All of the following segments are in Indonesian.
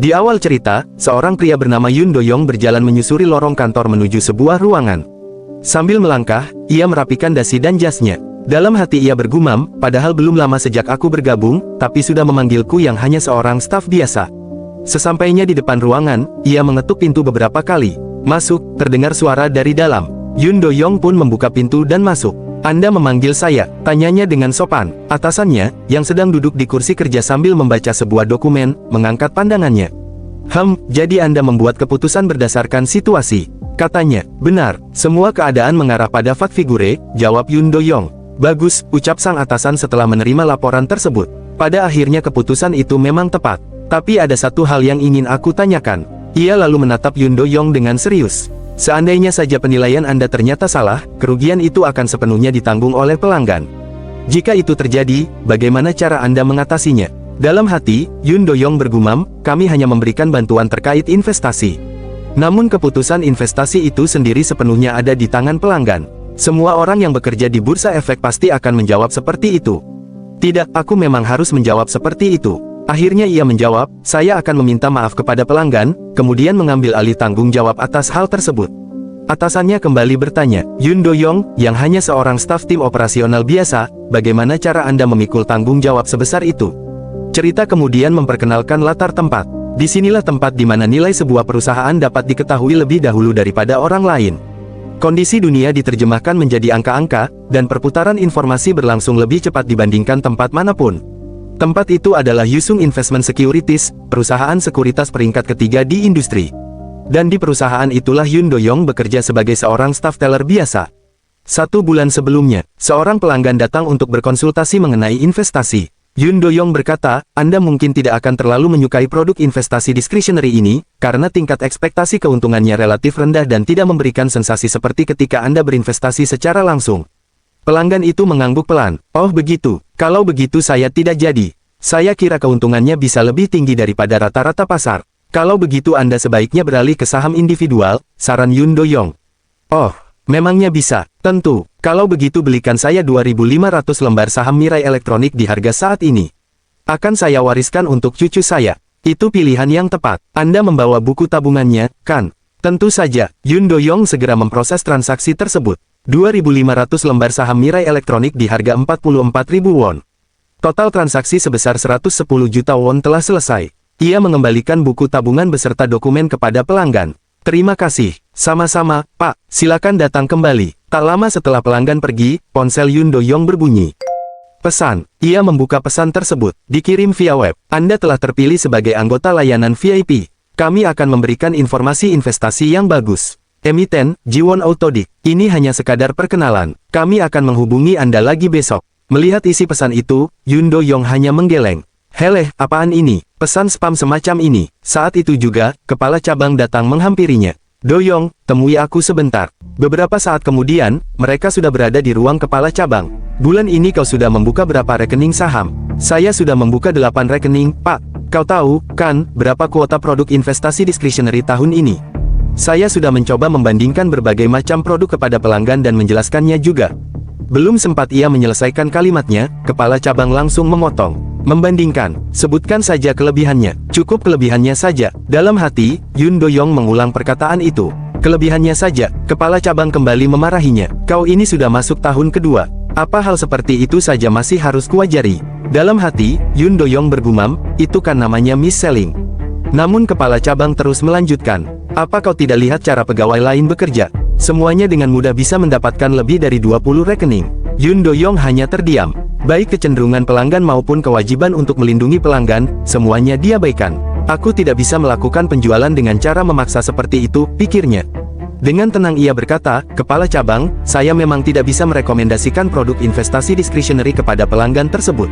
Di awal cerita, seorang pria bernama Yun Do-yong berjalan menyusuri lorong kantor menuju sebuah ruangan. Sambil melangkah, ia merapikan dasi dan jasnya. Dalam hati ia bergumam, padahal belum lama sejak aku bergabung, tapi sudah memanggilku yang hanya seorang staf biasa. Sesampainya di depan ruangan, ia mengetuk pintu beberapa kali. Masuk, terdengar suara dari dalam. Yun Do-yong pun membuka pintu dan masuk. Anda memanggil saya, tanyanya dengan sopan. Atasannya, yang sedang duduk di kursi kerja sambil membaca sebuah dokumen, mengangkat pandangannya. Jadi Anda membuat keputusan berdasarkan situasi, katanya. Benar, semua keadaan mengarah pada fat figure, jawab Yun Do-yong. Bagus, ucap sang atasan setelah menerima laporan tersebut. Pada akhirnya keputusan itu memang tepat. Tapi ada satu hal yang ingin aku tanyakan. Ia lalu menatap Yun Do-yong dengan serius. Seandainya saja penilaian Anda ternyata salah, kerugian itu akan sepenuhnya ditanggung oleh pelanggan. Jika itu terjadi, bagaimana cara Anda mengatasinya? Dalam hati, Yun Do-yong bergumam, kami hanya memberikan bantuan terkait investasi. Namun keputusan investasi itu sendiri sepenuhnya ada di tangan pelanggan. Semua orang yang bekerja di bursa efek pasti akan menjawab seperti itu. Tidak, aku memang harus menjawab seperti itu. Akhirnya ia menjawab, saya akan meminta maaf kepada pelanggan, kemudian mengambil alih tanggung jawab atas hal tersebut. Atasannya kembali bertanya, Yun Do-yong, yang hanya seorang staf tim operasional biasa, bagaimana cara Anda memikul tanggung jawab sebesar itu? Cerita kemudian memperkenalkan latar tempat. Disinilah tempat di mana nilai sebuah perusahaan dapat diketahui lebih dahulu daripada orang lain. Kondisi dunia diterjemahkan menjadi angka-angka, dan perputaran informasi berlangsung lebih cepat dibandingkan tempat manapun. Tempat itu adalah Yusung Investment Securities, perusahaan sekuritas peringkat ketiga di industri. Dan di perusahaan itulah Yun Do-yong bekerja sebagai seorang staf teller biasa. 1 bulan sebelumnya, seorang pelanggan datang untuk berkonsultasi mengenai investasi. Yun Do-yong berkata, Anda mungkin tidak akan terlalu menyukai produk investasi discretionary ini, karena tingkat ekspektasi keuntungannya relatif rendah dan tidak memberikan sensasi seperti ketika Anda berinvestasi secara langsung. Pelanggan itu mengangguk pelan. Oh begitu, kalau begitu saya tidak jadi. Saya kira keuntungannya bisa lebih tinggi daripada rata-rata pasar. Kalau begitu Anda sebaiknya beralih ke saham individual, saran Yun Do-yong. Oh, memangnya bisa? Tentu, kalau begitu belikan saya 2.500 lembar saham Mirai Elektronik di harga saat ini. Akan saya wariskan untuk cucu saya. Itu pilihan yang tepat. Anda membawa buku tabungannya, kan? Tentu saja, Yun Do-yong segera memproses transaksi tersebut. 2.500 lembar saham Mirai Elektronik di harga 44.000 won. Total transaksi sebesar 110 juta won telah selesai. Ia mengembalikan buku tabungan beserta dokumen kepada pelanggan. Terima kasih. Sama-sama, Pak. Silakan datang kembali. Tak lama setelah pelanggan pergi, ponsel Yun Do-yong berbunyi. Pesan. Ia membuka pesan tersebut. Dikirim via web. Anda telah terpilih sebagai anggota layanan VIP. Kami akan memberikan informasi investasi yang bagus. Emiten, Jiwon Autodic. Ini hanya sekadar perkenalan. Kami akan menghubungi Anda lagi besok. Melihat isi pesan itu, Yun Do-yong hanya menggeleng. Heleh, apaan ini? Pesan spam semacam ini. Saat itu juga, kepala cabang datang menghampirinya. Do-yong, temui aku sebentar. Beberapa saat kemudian, mereka sudah berada di ruang kepala cabang. Bulan ini kau sudah membuka berapa rekening saham? Saya sudah membuka 8 rekening, Pak. Kau tahu, kan, berapa kuota produk investasi discretionary tahun ini? Saya sudah mencoba membandingkan berbagai macam produk kepada pelanggan dan menjelaskannya juga. Belum sempat ia menyelesaikan kalimatnya, kepala cabang langsung memotong. Membandingkan, sebutkan saja kelebihannya. Cukup kelebihannya saja. Dalam hati, Yun Do-yong mengulang perkataan itu. Kelebihannya saja, kepala cabang kembali memarahinya. Kau ini sudah masuk tahun kedua. Apa hal seperti itu saja masih harus kuajari? Dalam hati, Yun Do-yong bergumam, itu kan namanya mis-selling. Namun kepala cabang terus melanjutkan. Apa kau tidak lihat cara pegawai lain bekerja? Semuanya dengan mudah bisa mendapatkan lebih dari 20 rekening. Yun Do-yong hanya terdiam. Baik kecenderungan pelanggan maupun kewajiban untuk melindungi pelanggan, semuanya diabaikan. Aku tidak bisa melakukan penjualan dengan cara memaksa seperti itu, pikirnya. Dengan tenang ia berkata, kepala cabang, saya memang tidak bisa merekomendasikan produk investasi discretionary kepada pelanggan tersebut.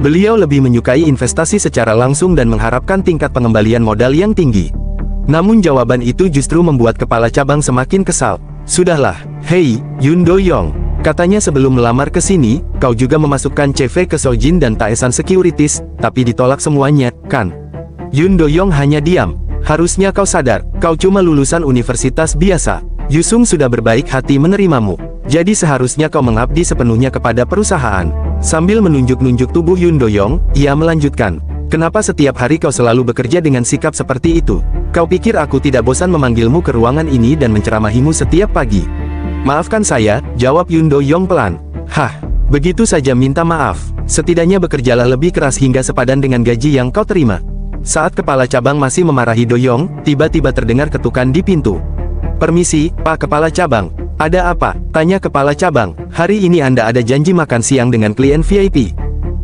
Beliau lebih menyukai investasi secara langsung dan mengharapkan tingkat pengembalian modal yang tinggi. Namun jawaban itu justru membuat kepala cabang semakin kesal. Sudahlah, hei, Yun Do-yong. Katanya sebelum melamar ke sini, kau juga memasukkan CV ke Sojin dan Taesan Securities, tapi ditolak semuanya, kan? Yun Do-yong hanya diam. Harusnya kau sadar, kau cuma lulusan universitas biasa. Yusung sudah berbaik hati menerimamu. Jadi seharusnya kau mengabdi sepenuhnya kepada perusahaan. Sambil menunjuk-nunjuk tubuh Yun Do-yong, ia melanjutkan. Kenapa setiap hari kau selalu bekerja dengan sikap seperti itu? Kau pikir aku tidak bosan memanggilmu ke ruangan ini dan menceramahimu setiap pagi? Maafkan saya, jawab Yun Do-yong pelan. Hah, begitu saja minta maaf. Setidaknya bekerjalah lebih keras hingga sepadan dengan gaji yang kau terima. Saat kepala cabang masih memarahi Do-yong, tiba-tiba terdengar ketukan di pintu. Permisi, Pak Kepala Cabang. Ada apa? Tanya kepala cabang. Hari ini Anda ada janji makan siang dengan klien VIP.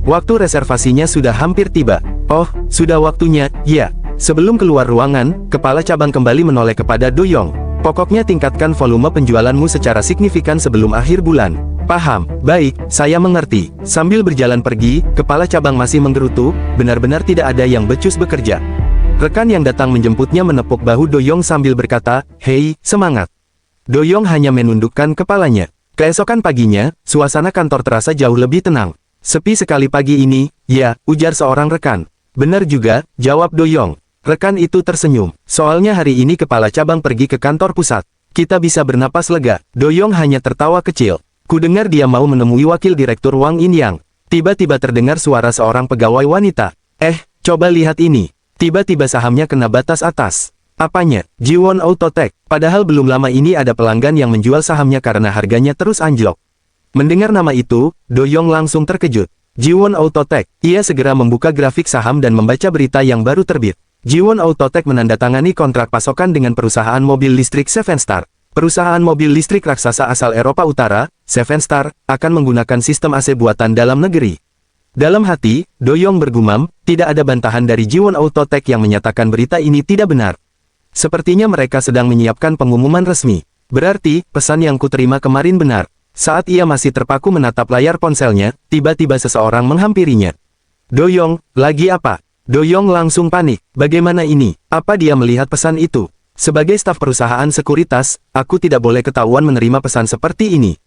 Waktu reservasinya sudah hampir tiba. Oh, sudah waktunya, ya. Sebelum keluar ruangan, kepala cabang kembali menoleh kepada Do-yong. Pokoknya tingkatkan volume penjualanmu secara signifikan sebelum akhir bulan. Paham, baik, saya mengerti. Sambil berjalan pergi, kepala cabang masih menggerutu, benar-benar tidak ada yang becus bekerja. Rekan yang datang menjemputnya menepuk bahu Do-yong sambil berkata, "Hei, semangat." Do-yong hanya menundukkan kepalanya. Keesokan paginya, suasana kantor terasa jauh lebih tenang. Sepi sekali pagi ini, ya, ujar seorang rekan. Benar juga, jawab Do-yong. Rekan itu tersenyum. Soalnya hari ini kepala cabang pergi ke kantor pusat. Kita bisa bernapas lega. Do-yong hanya tertawa kecil. Kudengar dia mau menemui wakil direktur Wang In-yang. Tiba-tiba terdengar suara seorang pegawai wanita. Coba lihat ini. Tiba-tiba sahamnya kena batas atas. Apanya? Jiwon Autotech. Padahal belum lama ini ada pelanggan yang menjual sahamnya karena harganya terus anjlok. Mendengar nama itu, Do-yong langsung terkejut. Jiwon Autotech. Ia segera membuka grafik saham dan membaca berita yang baru terbit. Jiwon Autotech menandatangani kontrak pasokan dengan perusahaan mobil listrik Seven Star. Perusahaan mobil listrik raksasa asal Eropa Utara, Seven Star, akan menggunakan sistem AC buatan dalam negeri. Dalam hati, Do-yong bergumam, tidak ada bantahan dari Jiwon Autotech yang menyatakan berita ini tidak benar. Sepertinya mereka sedang menyiapkan pengumuman resmi. Berarti, pesan yang kuterima kemarin benar. Saat ia masih terpaku menatap layar ponselnya, tiba-tiba seseorang menghampirinya. Do-yong, lagi apa? Do-yong langsung panik. Bagaimana ini? Apa dia melihat pesan itu? Sebagai staf perusahaan sekuritas, aku tidak boleh ketahuan menerima pesan seperti ini.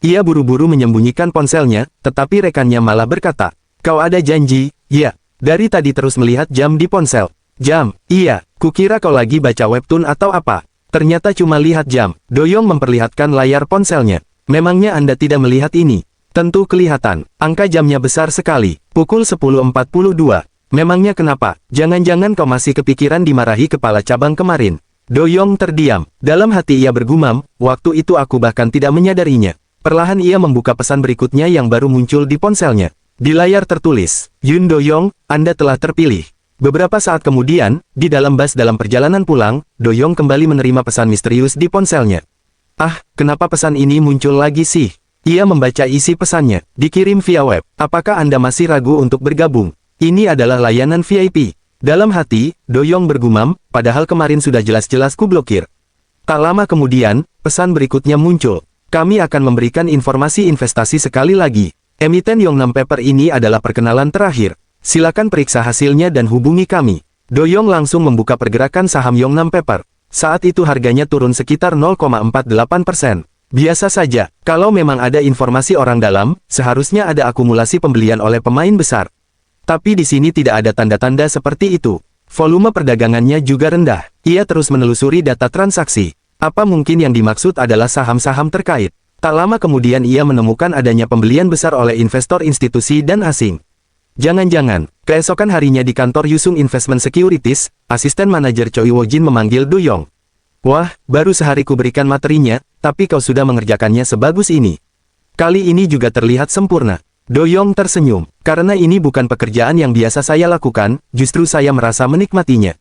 Ia buru-buru menyembunyikan ponselnya, tetapi rekannya malah berkata, "Kau ada janji?" "Ya." Dari tadi terus melihat jam di ponsel. "Jam? Iya, kukira kau lagi baca webtoon atau apa. Ternyata cuma lihat jam." Do-yong memperlihatkan layar ponselnya. "Memangnya Anda tidak melihat ini?" "Tentu kelihatan. Angka jamnya besar sekali. Pukul 10.42. Memangnya kenapa? Jangan-jangan kau masih kepikiran dimarahi kepala cabang kemarin?" Do-yong terdiam. Dalam hati ia bergumam, waktu itu aku bahkan tidak menyadarinya. Perlahan ia membuka pesan berikutnya yang baru muncul di ponselnya. Di layar tertulis, "Yun Do-yong, Anda telah terpilih." Beberapa saat kemudian, di dalam bus dalam perjalanan pulang, Do-yong kembali menerima pesan misterius di ponselnya. Kenapa pesan ini muncul lagi sih? Ia membaca isi pesannya. Dikirim via web. Apakah Anda masih ragu untuk bergabung? Ini adalah layanan VIP. Dalam hati, Do-yong bergumam, padahal kemarin sudah jelas-jelas kublokir. Tak lama kemudian, pesan berikutnya muncul. Kami akan memberikan informasi investasi sekali lagi. Emiten Yongnam Paper ini adalah perkenalan terakhir. Silakan periksa hasilnya dan hubungi kami. Do-yong langsung membuka pergerakan saham Yongnam Paper. Saat itu harganya turun sekitar 0,48%. Biasa saja, kalau memang ada informasi orang dalam, seharusnya ada akumulasi pembelian oleh pemain besar. Tapi di sini tidak ada tanda-tanda seperti itu. Volume perdagangannya juga rendah. Ia terus menelusuri data transaksi. Apa mungkin yang dimaksud adalah saham-saham terkait? Tak lama kemudian ia menemukan adanya pembelian besar oleh investor institusi dan asing. Jangan-jangan, keesokan harinya di kantor Yusung Investment Securities, asisten manajer Choi Woo-jin memanggil Do-yong. "Wah, baru sehari ku berikan materinya, tapi kau sudah mengerjakannya sebagus ini. Kali ini juga terlihat sempurna." Do-yong tersenyum. "Karena ini bukan pekerjaan yang biasa saya lakukan, justru saya merasa menikmatinya."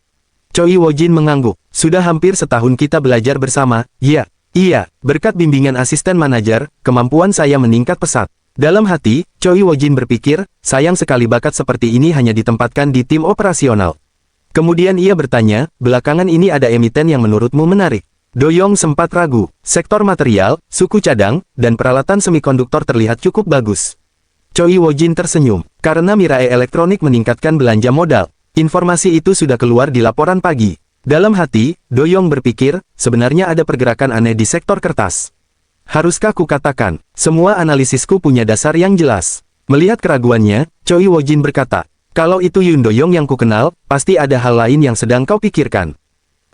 Choi Woo-jin mengangguk. "Sudah hampir setahun kita belajar bersama, ya?" "Iya, berkat bimbingan asisten manajer, kemampuan saya meningkat pesat." Dalam hati, Choi Woo-jin berpikir, sayang sekali bakat seperti ini hanya ditempatkan di tim operasional. Kemudian ia bertanya, "Belakangan ini ada emiten yang menurutmu menarik?" Do-yong sempat ragu. Sektor material, suku cadang, dan peralatan semikonduktor terlihat cukup bagus. Choi Woo-jin tersenyum, karena Mirae Elektronik meningkatkan belanja modal. Informasi itu sudah keluar di laporan pagi. Dalam hati, Do-yong berpikir, sebenarnya ada pergerakan aneh di sektor kertas. Haruskah kukatakan, semua analisisku punya dasar yang jelas? Melihat keraguannya, Choi Woo-jin berkata, "Kalau itu Yun Do-yong yang kukenal, pasti ada hal lain yang sedang kau pikirkan."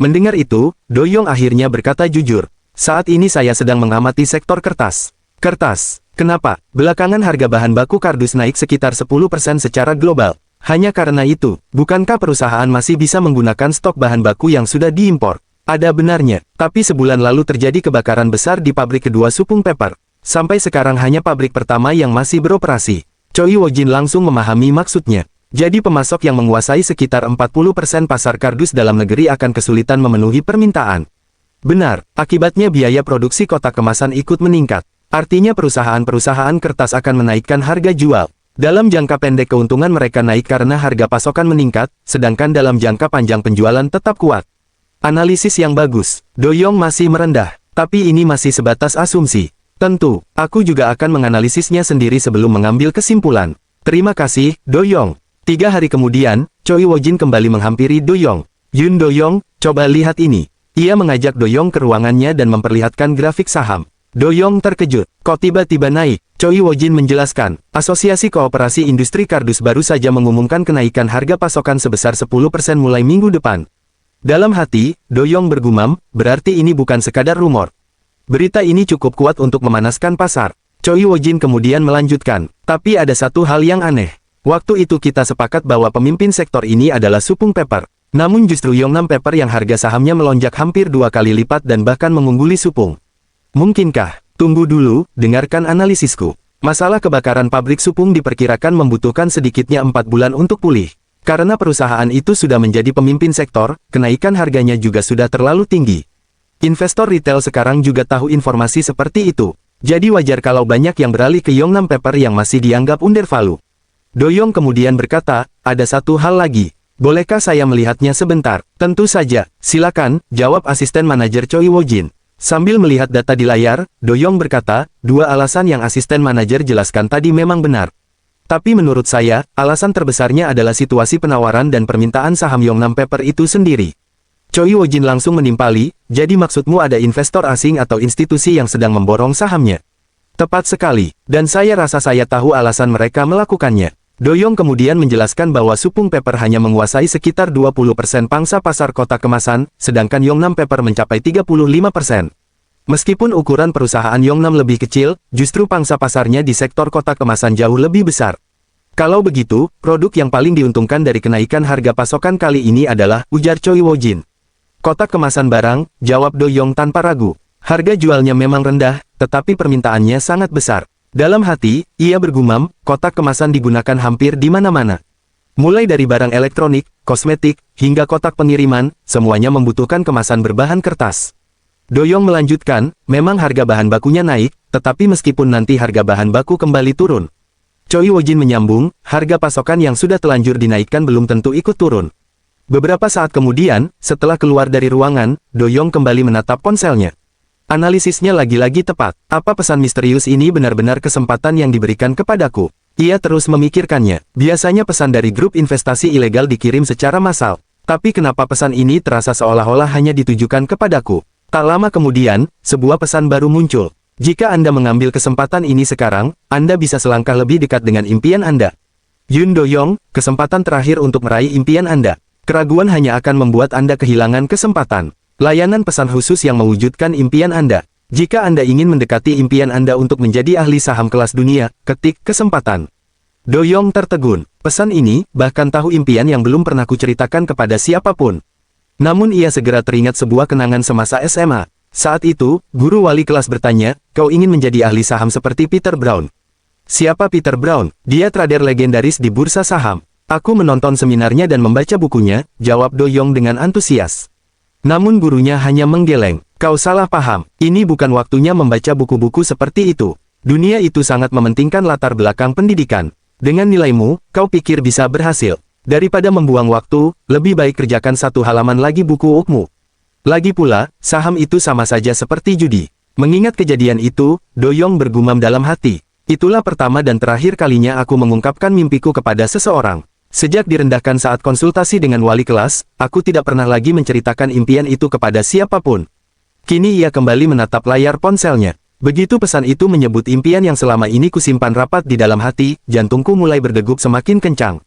Mendengar itu, Do-yong akhirnya berkata jujur, "Saat ini saya sedang mengamati sektor kertas." "Kertas? Kenapa? Belakangan harga bahan baku kardus naik sekitar 10% secara global. Hanya karena itu, bukankah perusahaan masih bisa menggunakan stok bahan baku yang sudah diimpor? Ada benarnya, tapi sebulan lalu terjadi kebakaran besar di pabrik kedua Supung Paper. Sampai sekarang hanya pabrik pertama yang masih beroperasi. Choi Woo-jin langsung memahami maksudnya. Jadi pemasok yang menguasai sekitar 40% pasar kardus dalam negeri akan kesulitan memenuhi permintaan. Benar, akibatnya biaya produksi kotak kemasan ikut meningkat. Artinya perusahaan-perusahaan kertas akan menaikkan harga jual. Dalam jangka pendek keuntungan mereka naik karena harga pasokan meningkat, sedangkan dalam jangka panjang penjualan tetap kuat. Analisis yang bagus, Do Young masih merendah, tapi ini masih sebatas asumsi. Tentu, aku juga akan menganalisisnya sendiri sebelum mengambil kesimpulan. Terima kasih, Do Young. 3 hari kemudian, Choi Woo-jin kembali menghampiri Do Young. Yun Do Young, coba lihat ini. Ia mengajak Do Young ke ruangannya dan memperlihatkan grafik saham. Do Young terkejut. Kok tiba-tiba naik? Choi Woo-jin menjelaskan, Asosiasi Kooperasi Industri Kardus baru saja mengumumkan kenaikan harga pasokan sebesar 10% mulai minggu depan. Dalam hati, Do Young bergumam, berarti ini bukan sekadar rumor. Berita ini cukup kuat untuk memanaskan pasar. Choi Woo-jin kemudian melanjutkan, tapi ada satu hal yang aneh. Waktu itu kita sepakat bahwa pemimpin sektor ini adalah Supung Paper. Namun justru Yongnam Paper yang harga sahamnya melonjak hampir 2 kali lipat dan bahkan mengungguli Supung. Mungkinkah? Tunggu dulu, dengarkan analisisku. Masalah kebakaran pabrik Supung diperkirakan membutuhkan sedikitnya 4 bulan untuk pulih. Karena perusahaan itu sudah menjadi pemimpin sektor, kenaikan harganya juga sudah terlalu tinggi. Investor retail sekarang juga tahu informasi seperti itu. Jadi wajar kalau banyak yang beralih ke Yongnam Paper yang masih dianggap undervalue. Do Young kemudian berkata, ada satu hal lagi. Bolehkah saya melihatnya sebentar? Tentu saja, silakan, jawab asisten manajer Choi Woo-jin. Sambil melihat data di layar, Do Young berkata, 2 alasan yang asisten manajer jelaskan tadi memang benar. Tapi menurut saya, alasan terbesarnya adalah situasi penawaran dan permintaan saham Yongnam Paper itu sendiri. Choi Woo-jin langsung menimpali, jadi maksudmu ada investor asing atau institusi yang sedang memborong sahamnya? Tepat sekali, dan saya rasa saya tahu alasan mereka melakukannya. Do Young kemudian menjelaskan bahwa Supung Paper hanya menguasai sekitar 20% pangsa pasar kotak kemasan, sedangkan Yongnam Paper mencapai 35%. Meskipun ukuran perusahaan Yongnam lebih kecil, justru pangsa pasarnya di sektor kotak kemasan jauh lebih besar. Kalau begitu, produk yang paling diuntungkan dari kenaikan harga pasokan kali ini adalah, ujar Choi Woo-jin. Kotak kemasan barang, jawab Do Young tanpa ragu. Harga jualnya memang rendah, tetapi permintaannya sangat besar. Dalam hati, ia bergumam, kotak kemasan digunakan hampir di mana-mana. Mulai dari barang elektronik, kosmetik, hingga kotak pengiriman, semuanya membutuhkan kemasan berbahan kertas. Do Young melanjutkan, memang harga bahan bakunya naik, tetapi meskipun nanti harga bahan baku kembali turun. Choi Woo-jin menyambung, harga pasokan yang sudah telanjur dinaikkan belum tentu ikut turun. Beberapa saat kemudian, setelah keluar dari ruangan, Do Young kembali menatap ponselnya. Analisisnya lagi-lagi tepat. Apa pesan misterius ini benar-benar kesempatan yang diberikan kepadaku? Ia terus memikirkannya. Biasanya pesan dari grup investasi ilegal dikirim secara massal. Tapi kenapa pesan ini terasa seolah-olah hanya ditujukan kepadaku? Tak lama kemudian, sebuah pesan baru muncul. Jika Anda mengambil kesempatan ini sekarang, Anda bisa selangkah lebih dekat dengan impian Anda. Yun Do Young, kesempatan terakhir untuk meraih impian Anda. Keraguan hanya akan membuat Anda kehilangan kesempatan. Layanan pesan khusus yang mewujudkan impian Anda. Jika Anda ingin mendekati impian Anda untuk menjadi ahli saham kelas dunia, ketik kesempatan. Do Young tertegun. Pesan ini, bahkan tahu impian yang belum pernah kuceritakan kepada siapapun. Namun ia segera teringat sebuah kenangan semasa SMA. Saat itu, guru wali kelas bertanya, kau ingin menjadi ahli saham seperti Peter Brown? Siapa Peter Brown? Dia trader legendaris di bursa saham. Aku menonton seminarnya dan membaca bukunya, jawab Do Young dengan antusias. Namun gurunya hanya menggeleng. Kau salah paham, ini bukan waktunya membaca buku-buku seperti itu. Dunia itu sangat mementingkan latar belakang pendidikan. Dengan nilaimu, kau pikir bisa berhasil. Daripada membuang waktu, lebih baik kerjakan 1 halaman lagi buku ukmu. Lagi pula, saham itu sama saja seperti judi. Mengingat kejadian itu, Do Young bergumam dalam hati. Itulah pertama dan terakhir kalinya aku mengungkapkan mimpiku kepada seseorang. Sejak direndahkan saat konsultasi dengan wali kelas, aku tidak pernah lagi menceritakan impian itu kepada siapapun. Kini ia kembali menatap layar ponselnya. Begitu pesan itu menyebut impian yang selama ini kusimpan rapat di dalam hati, jantungku mulai berdegup semakin kencang.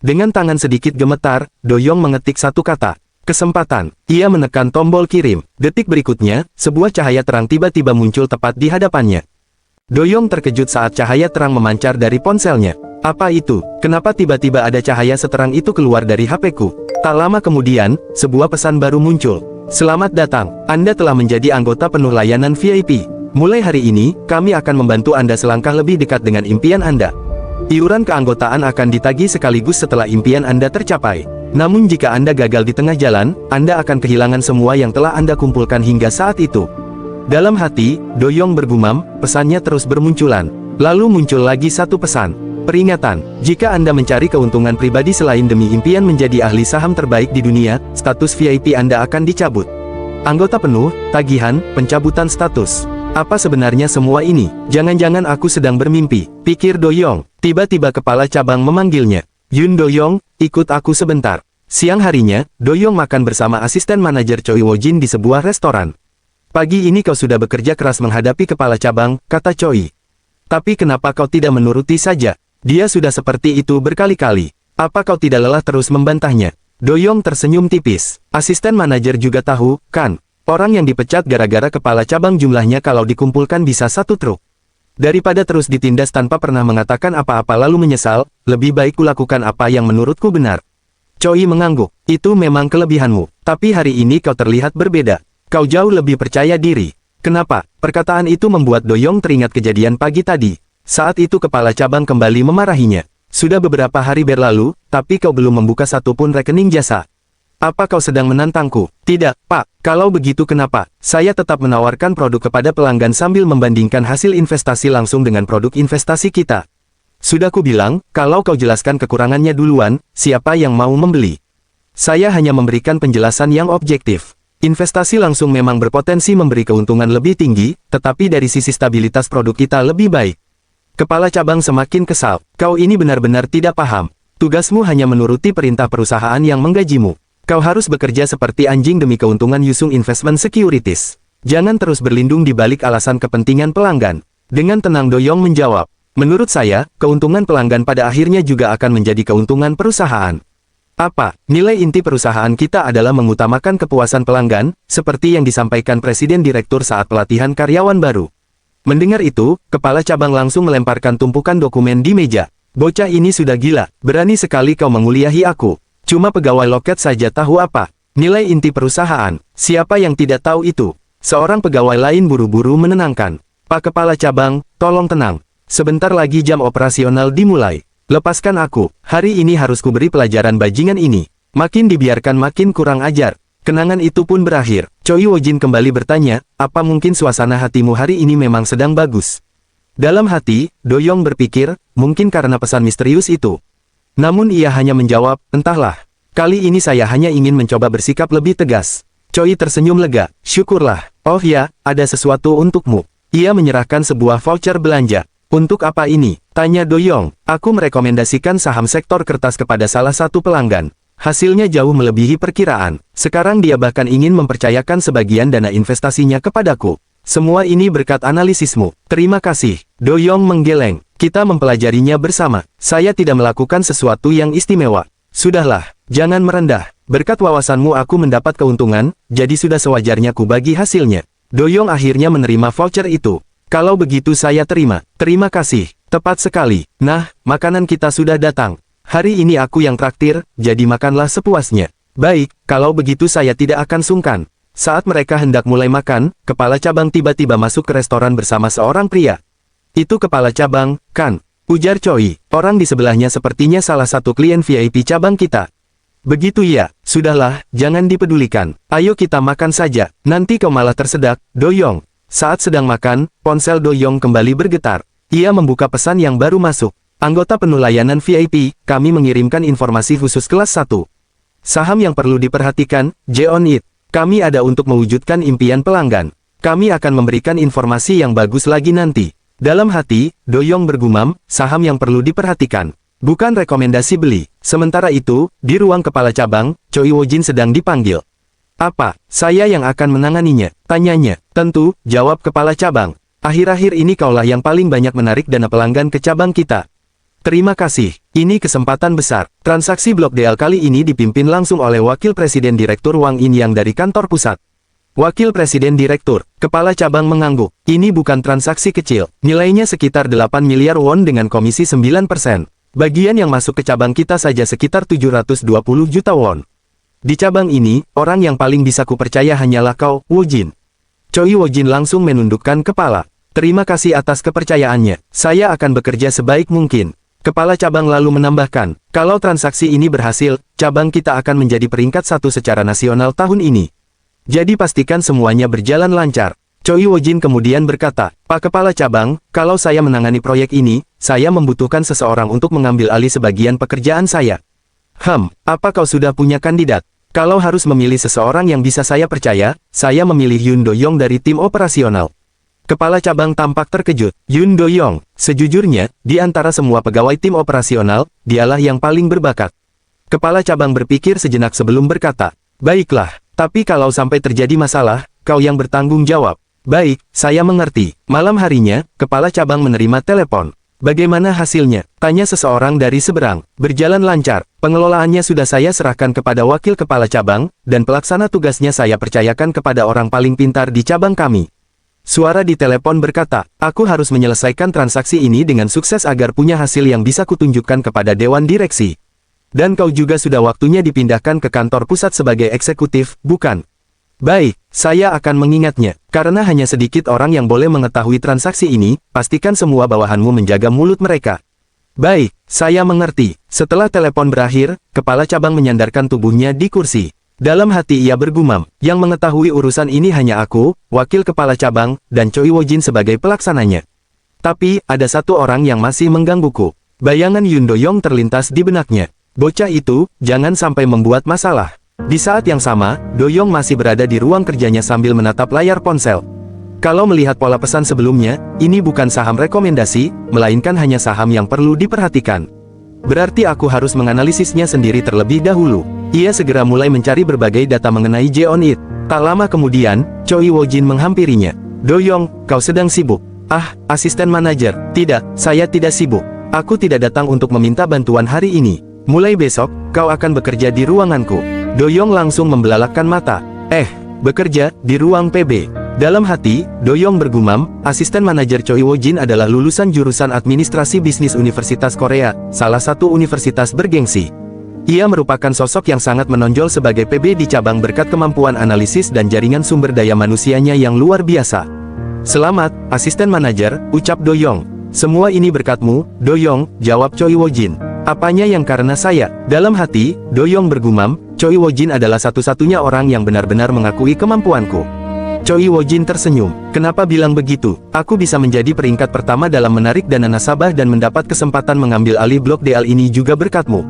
Dengan tangan sedikit gemetar, Do Young mengetik satu kata. Kesempatan. Ia menekan tombol kirim. Detik berikutnya, sebuah cahaya terang tiba-tiba muncul tepat di hadapannya. Do Young terkejut saat cahaya terang memancar dari ponselnya. Apa itu? Kenapa tiba-tiba ada cahaya seterang itu keluar dari HP-ku? Tak lama kemudian, sebuah pesan baru muncul. Selamat datang, Anda telah menjadi anggota penuh layanan VIP. Mulai hari ini, kami akan membantu Anda selangkah lebih dekat dengan impian Anda. Iuran keanggotaan akan ditagih sekaligus setelah impian Anda tercapai. Namun jika Anda gagal di tengah jalan, Anda akan kehilangan semua yang telah Anda kumpulkan hingga saat itu. Dalam hati, Do-young bergumam, pesannya terus bermunculan. Lalu muncul lagi satu pesan. Peringatan, jika Anda mencari keuntungan pribadi selain demi impian menjadi ahli saham terbaik di dunia, status VIP Anda akan dicabut. Anggota penuh, tagihan, pencabutan status. Apa sebenarnya semua ini? Jangan-jangan aku sedang bermimpi, pikir Do-young. Tiba-tiba kepala cabang memanggilnya. Yun Do-young, ikut aku sebentar. Siang harinya, Do-young makan bersama asisten manajer Choi Woo-jin di sebuah restoran. Pagi ini kau sudah bekerja keras menghadapi kepala cabang, kata Choi. Tapi kenapa kau tidak menuruti saja? Dia sudah seperti itu berkali-kali. Apa kau tidak lelah terus membantahnya? Do-young tersenyum tipis. Asisten manajer juga tahu, kan? Orang yang dipecat gara-gara kepala cabang jumlahnya kalau dikumpulkan bisa 1 truk. Daripada terus ditindas tanpa pernah mengatakan apa-apa lalu menyesal, lebih baik kulakukan apa yang menurutku benar. Choi mengangguk. Itu memang kelebihanmu. Tapi hari ini kau terlihat berbeda. Kau jauh lebih percaya diri. Kenapa? Perkataan itu membuat Do-young teringat kejadian pagi tadi. Saat itu kepala cabang kembali memarahinya. Sudah beberapa hari berlalu, tapi kau belum membuka satupun rekening jasa. Apa kau sedang menantangku? Tidak, Pak. Kalau begitu kenapa? Saya tetap menawarkan produk kepada pelanggan sambil membandingkan hasil investasi langsung dengan produk investasi kita. Sudah ku bilang, kalau kau jelaskan kekurangannya duluan, siapa yang mau membeli? Saya hanya memberikan penjelasan yang objektif. Investasi langsung memang berpotensi memberi keuntungan lebih tinggi, tetapi dari sisi stabilitas produk kita lebih baik. Kepala cabang semakin kesal. Kau ini benar-benar tidak paham. Tugasmu hanya menuruti perintah perusahaan yang menggajimu. Kau harus bekerja seperti anjing demi keuntungan Yusung Investment Securities. Jangan terus berlindung di balik alasan kepentingan pelanggan. Dengan tenang Do-young menjawab. Menurut saya, keuntungan pelanggan pada akhirnya juga akan menjadi keuntungan perusahaan. Apa? Nilai inti perusahaan kita adalah mengutamakan kepuasan pelanggan, seperti yang disampaikan Presiden Direktur saat pelatihan karyawan baru. Mendengar itu, kepala cabang langsung melemparkan tumpukan dokumen di meja. Bocah ini sudah gila, berani sekali kau menguliahi aku. Cuma pegawai loket saja tahu apa. Nilai inti perusahaan, siapa yang tidak tahu itu? Seorang pegawai lain buru-buru menenangkan. Pak Kepala Cabang, tolong tenang. Sebentar lagi jam operasional dimulai. Lepaskan aku, hari ini harus kuberi pelajaran bajingan ini. Makin dibiarkan makin kurang ajar. Kenangan itu pun berakhir. Choi Woo-jin kembali bertanya, apa mungkin suasana hatimu hari ini memang sedang bagus? Dalam hati, Do-young berpikir, mungkin karena pesan misterius itu. Namun ia hanya menjawab, entahlah. Kali ini saya hanya ingin mencoba bersikap lebih tegas. Choi tersenyum lega, syukurlah. Oh ya, ada sesuatu untukmu. Ia menyerahkan sebuah voucher belanja. Untuk apa ini? Tanya Do-young. Aku merekomendasikan saham sektor kertas kepada salah satu pelanggan. Hasilnya jauh melebihi perkiraan. Sekarang dia bahkan ingin mempercayakan sebagian dana investasinya kepadaku. Semua ini berkat analisismu. Terima kasih. Do-young menggeleng. Kita mempelajarinya bersama. Saya tidak melakukan sesuatu yang istimewa. Sudahlah, jangan merendah. Berkat wawasanmu aku mendapat keuntungan, jadi sudah sewajarnya ku bagi hasilnya. Do-young akhirnya menerima voucher itu. Kalau begitu saya terima. Terima kasih. Tepat sekali. Nah, makanan kita sudah datang. Hari ini aku yang traktir, jadi makanlah sepuasnya. Baik, kalau begitu saya tidak akan sungkan. Saat mereka hendak mulai makan, kepala cabang tiba-tiba masuk ke restoran bersama seorang pria. Itu kepala cabang, kan? Ujar Choi. Orang di sebelahnya sepertinya salah satu klien VIP cabang kita. Begitu ya, sudahlah, jangan dipedulikan. Ayo kita makan saja, nanti kau malah tersedak, Do-young. Saat sedang makan, ponsel Do-young kembali bergetar. Ia membuka pesan yang baru masuk. Anggota penuh layanan VIP, kami mengirimkan informasi khusus kelas 1. Saham yang perlu diperhatikan, J-on it. Kami ada untuk mewujudkan impian pelanggan. Kami akan memberikan informasi yang bagus lagi nanti. Dalam hati, Do-young bergumam, saham yang perlu diperhatikan. Bukan rekomendasi beli. Sementara itu, di ruang kepala cabang, Choi Woo-jin sedang dipanggil. Apa? Saya yang akan menanganinya, tanyanya. Tentu, jawab kepala cabang. Akhir-akhir ini kaulah yang paling banyak menarik dana pelanggan ke cabang kita. Terima kasih, ini kesempatan besar. Transaksi blok DL kali ini dipimpin langsung oleh Wakil Presiden Direktur Wang In-yang dari kantor pusat. Wakil Presiden Direktur, kepala cabang mengangguk. Ini bukan transaksi kecil, nilainya sekitar 8 miliar won dengan komisi 9%. Bagian yang masuk ke cabang kita saja sekitar 720 juta won. Di cabang ini, orang yang paling bisa kupercaya hanyalah kau, Wojin. Choi Wojin langsung menundukkan kepala. Terima kasih atas kepercayaannya. Saya akan bekerja sebaik mungkin. Kepala cabang lalu menambahkan, kalau transaksi ini berhasil, cabang kita akan menjadi peringkat 1 secara nasional tahun ini. Jadi pastikan semuanya berjalan lancar. Choi Wojin kemudian berkata, Pak Kepala Cabang, kalau saya menangani proyek ini, saya membutuhkan seseorang untuk mengambil alih sebagian pekerjaan saya. Apa kau sudah punya kandidat? Kalau harus memilih seseorang yang bisa saya percaya, saya memilih Yoon Do-yong dari tim operasional. Kepala cabang tampak terkejut. Yoon Do-yong, sejujurnya, di antara semua pegawai tim operasional, dialah yang paling berbakat. Kepala cabang berpikir sejenak sebelum berkata, baiklah, tapi kalau sampai terjadi masalah, kau yang bertanggung jawab. Baik, saya mengerti. Malam harinya, kepala cabang menerima telepon. Bagaimana hasilnya? Tanya seseorang dari seberang. Berjalan lancar. Pengelolaannya sudah saya serahkan kepada wakil kepala cabang, dan pelaksana tugasnya saya percayakan kepada orang paling pintar di cabang kami. Suara di telepon berkata, aku harus menyelesaikan transaksi ini dengan sukses agar punya hasil yang bisa kutunjukkan kepada Dewan Direksi. Dan kau juga sudah waktunya dipindahkan ke kantor pusat sebagai eksekutif, bukan? Baik, saya akan mengingatnya. Karena hanya sedikit orang yang boleh mengetahui transaksi ini, pastikan semua bawahanmu menjaga mulut mereka. Baik, saya mengerti. Setelah telepon berakhir, kepala cabang menyandarkan tubuhnya di kursi. Dalam hati ia bergumam, yang mengetahui urusan ini hanya aku, wakil kepala cabang, dan Choi Wojin sebagai pelaksananya. Tapi, ada satu orang yang masih menggangguku. Bayangan Yoon Do-yong terlintas di benaknya. Bocah itu, jangan sampai membuat masalah. Di saat yang sama, Do-yong masih berada di ruang kerjanya sambil menatap layar ponsel. Kalau melihat pola pesan sebelumnya, ini bukan saham rekomendasi, melainkan hanya saham yang perlu diperhatikan. Berarti aku harus menganalisisnya sendiri terlebih dahulu. Ia segera mulai mencari berbagai data mengenai Jeon-it. Tak lama kemudian, Choi Wojin menghampirinya. Do-yong, kau sedang sibuk? Asisten manajer. Tidak, saya tidak sibuk. Aku tidak datang untuk meminta bantuan hari ini. Mulai besok, kau akan bekerja di ruanganku. Do-yong langsung membelalakkan mata. Bekerja di ruang PB. Dalam hati, Do-yong bergumam, asisten manajer Choi Wojin adalah lulusan jurusan administrasi bisnis Universitas Korea, salah satu universitas bergengsi. Ia merupakan sosok yang sangat menonjol sebagai PB di cabang berkat kemampuan analisis dan jaringan sumber daya manusianya yang luar biasa. Selamat, asisten manajer, ucap Do-yong. Semua ini berkatmu, Do-yong, jawab Choi Wojin. Apanya yang karena saya? Dalam hati, Do-yong bergumam, Choi Wojin adalah satu-satunya orang yang benar-benar mengakui kemampuanku. Choi Wojin tersenyum. Kenapa bilang begitu? Aku bisa menjadi peringkat pertama dalam menarik dana nasabah dan mendapat kesempatan mengambil alih blok DL ini juga berkatmu.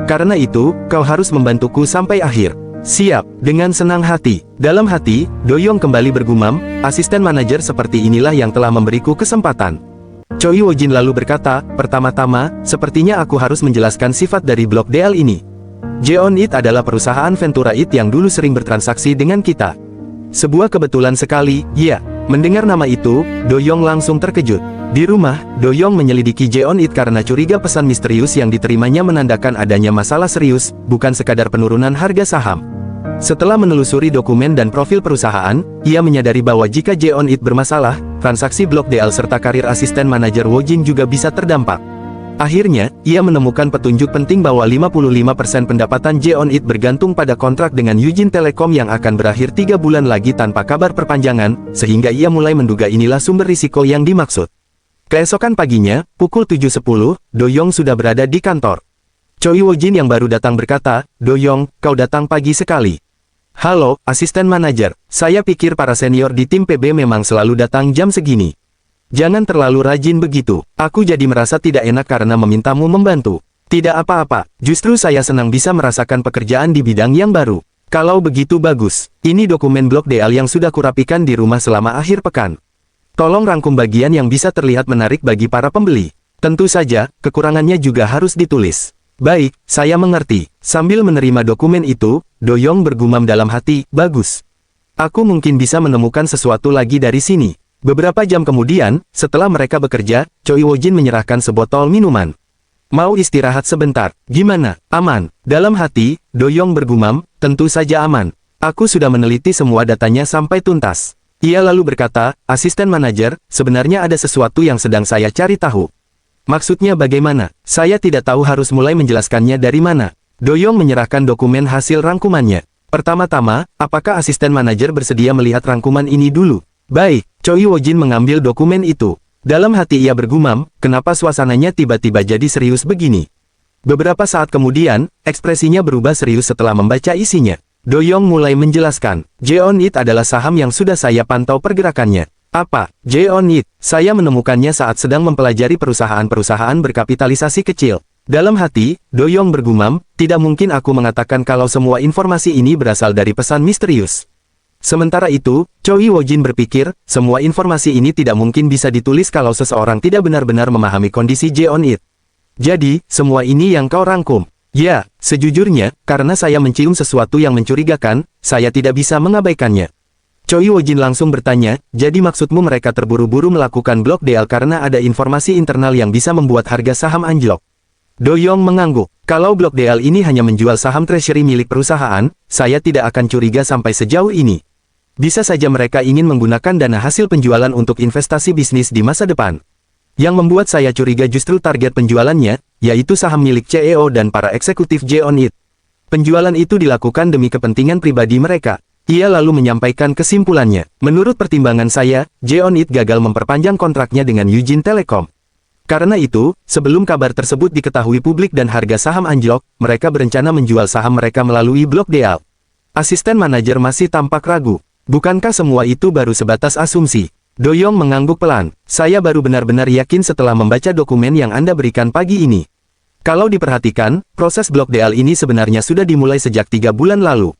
Karena itu, kau harus membantuku sampai akhir. Siap, dengan senang hati. Dalam hati, Do-yong kembali bergumam, asisten manajer seperti inilah yang telah memberiku kesempatan. Choi Wojin lalu berkata, pertama-tama, sepertinya aku harus menjelaskan sifat dari blok DL ini. Jeon-it adalah perusahaan Ventura It yang dulu sering bertransaksi dengan kita. Sebuah kebetulan sekali, ya. Mendengar nama itu, Do-yong langsung terkejut. Di rumah, Do-yong menyelidiki Jeon-it karena curiga pesan misterius yang diterimanya menandakan adanya masalah serius, bukan sekadar penurunan harga saham. Setelah menelusuri dokumen dan profil perusahaan, ia menyadari bahwa jika Jeon-it bermasalah, transaksi blok DL serta karir asisten manajer Wojin juga bisa terdampak. Akhirnya, ia menemukan petunjuk penting bahwa 55% pendapatan Jeon-it bergantung pada kontrak dengan Eugene Telecom yang akan berakhir 3 bulan lagi tanpa kabar perpanjangan, sehingga ia mulai menduga inilah sumber risiko yang dimaksud. Keesokan paginya, pukul 7.10, Do-yong sudah berada di kantor. Choi Wojin yang baru datang berkata, Do-yong, kau datang pagi sekali. Halo, asisten manajer. Saya pikir para senior di tim PB memang selalu datang jam segini. Jangan terlalu rajin begitu. Aku jadi merasa tidak enak karena memintamu membantu. Tidak apa-apa, justru saya senang bisa merasakan pekerjaan di bidang yang baru. Kalau begitu bagus. Ini dokumen blok DL yang sudah kurapikan di rumah selama akhir pekan. Tolong rangkum bagian yang bisa terlihat menarik bagi para pembeli. Tentu saja, kekurangannya juga harus ditulis. Baik, saya mengerti. Sambil menerima dokumen itu, Do-yong bergumam dalam hati, bagus. Aku mungkin bisa menemukan sesuatu lagi dari sini. Beberapa jam kemudian, setelah mereka bekerja, Choi Wojin menyerahkan sebotol minuman. Mau istirahat sebentar, gimana? Aman. Dalam hati, Do-yong bergumam, tentu saja aman. Aku sudah meneliti semua datanya sampai tuntas. Ia lalu berkata, asisten manajer, sebenarnya ada sesuatu yang sedang saya cari tahu. Maksudnya bagaimana? Saya tidak tahu harus mulai menjelaskannya dari mana. Doyong menyerahkan dokumen hasil rangkumannya. Pertama-tama, apakah asisten manajer bersedia melihat rangkuman ini dulu? Baik, Choi Woo-jin mengambil dokumen itu. Dalam hati ia bergumam, kenapa suasananya tiba-tiba jadi serius begini? Beberapa saat kemudian, ekspresinya berubah serius setelah membaca isinya. Doyong mulai menjelaskan, Jeon-it adalah saham yang sudah saya pantau pergerakannya. Apa? Jeon-it? Saya menemukannya saat sedang mempelajari perusahaan-perusahaan berkapitalisasi kecil. Dalam hati, Doyong bergumam, tidak mungkin aku mengatakan kalau semua informasi ini berasal dari pesan misterius. Sementara itu, Choi Woo-jin berpikir, semua informasi ini tidak mungkin bisa ditulis kalau seseorang tidak benar-benar memahami kondisi Jeon-it. Jadi, semua ini yang kau rangkum. Ya, sejujurnya, karena saya mencium sesuatu yang mencurigakan, saya tidak bisa mengabaikannya. Choi Woo-jin langsung bertanya, jadi maksudmu mereka terburu-buru melakukan blok deal karena ada informasi internal yang bisa membuat harga saham anjlok? Doyong mengangguk, kalau blok deal ini hanya menjual saham treasury milik perusahaan, saya tidak akan curiga sampai sejauh ini. Bisa saja mereka ingin menggunakan dana hasil penjualan untuk investasi bisnis di masa depan. Yang membuat saya curiga justru target penjualannya, yaitu saham milik CEO dan para eksekutif Jeon-it. Penjualan itu dilakukan demi kepentingan pribadi mereka. Ia lalu menyampaikan kesimpulannya. Menurut pertimbangan saya, Jeon-it gagal memperpanjang kontraknya dengan Eugene Telecom. Karena itu, sebelum kabar tersebut diketahui publik dan harga saham anjlok, mereka berencana menjual saham mereka melalui blok deal. Asisten manajer masih tampak ragu. Bukankah semua itu baru sebatas asumsi? Doyong mengangguk pelan. Saya baru benar-benar yakin setelah membaca dokumen yang Anda berikan pagi ini. Kalau diperhatikan, proses blok deal ini sebenarnya sudah dimulai sejak 3 bulan lalu.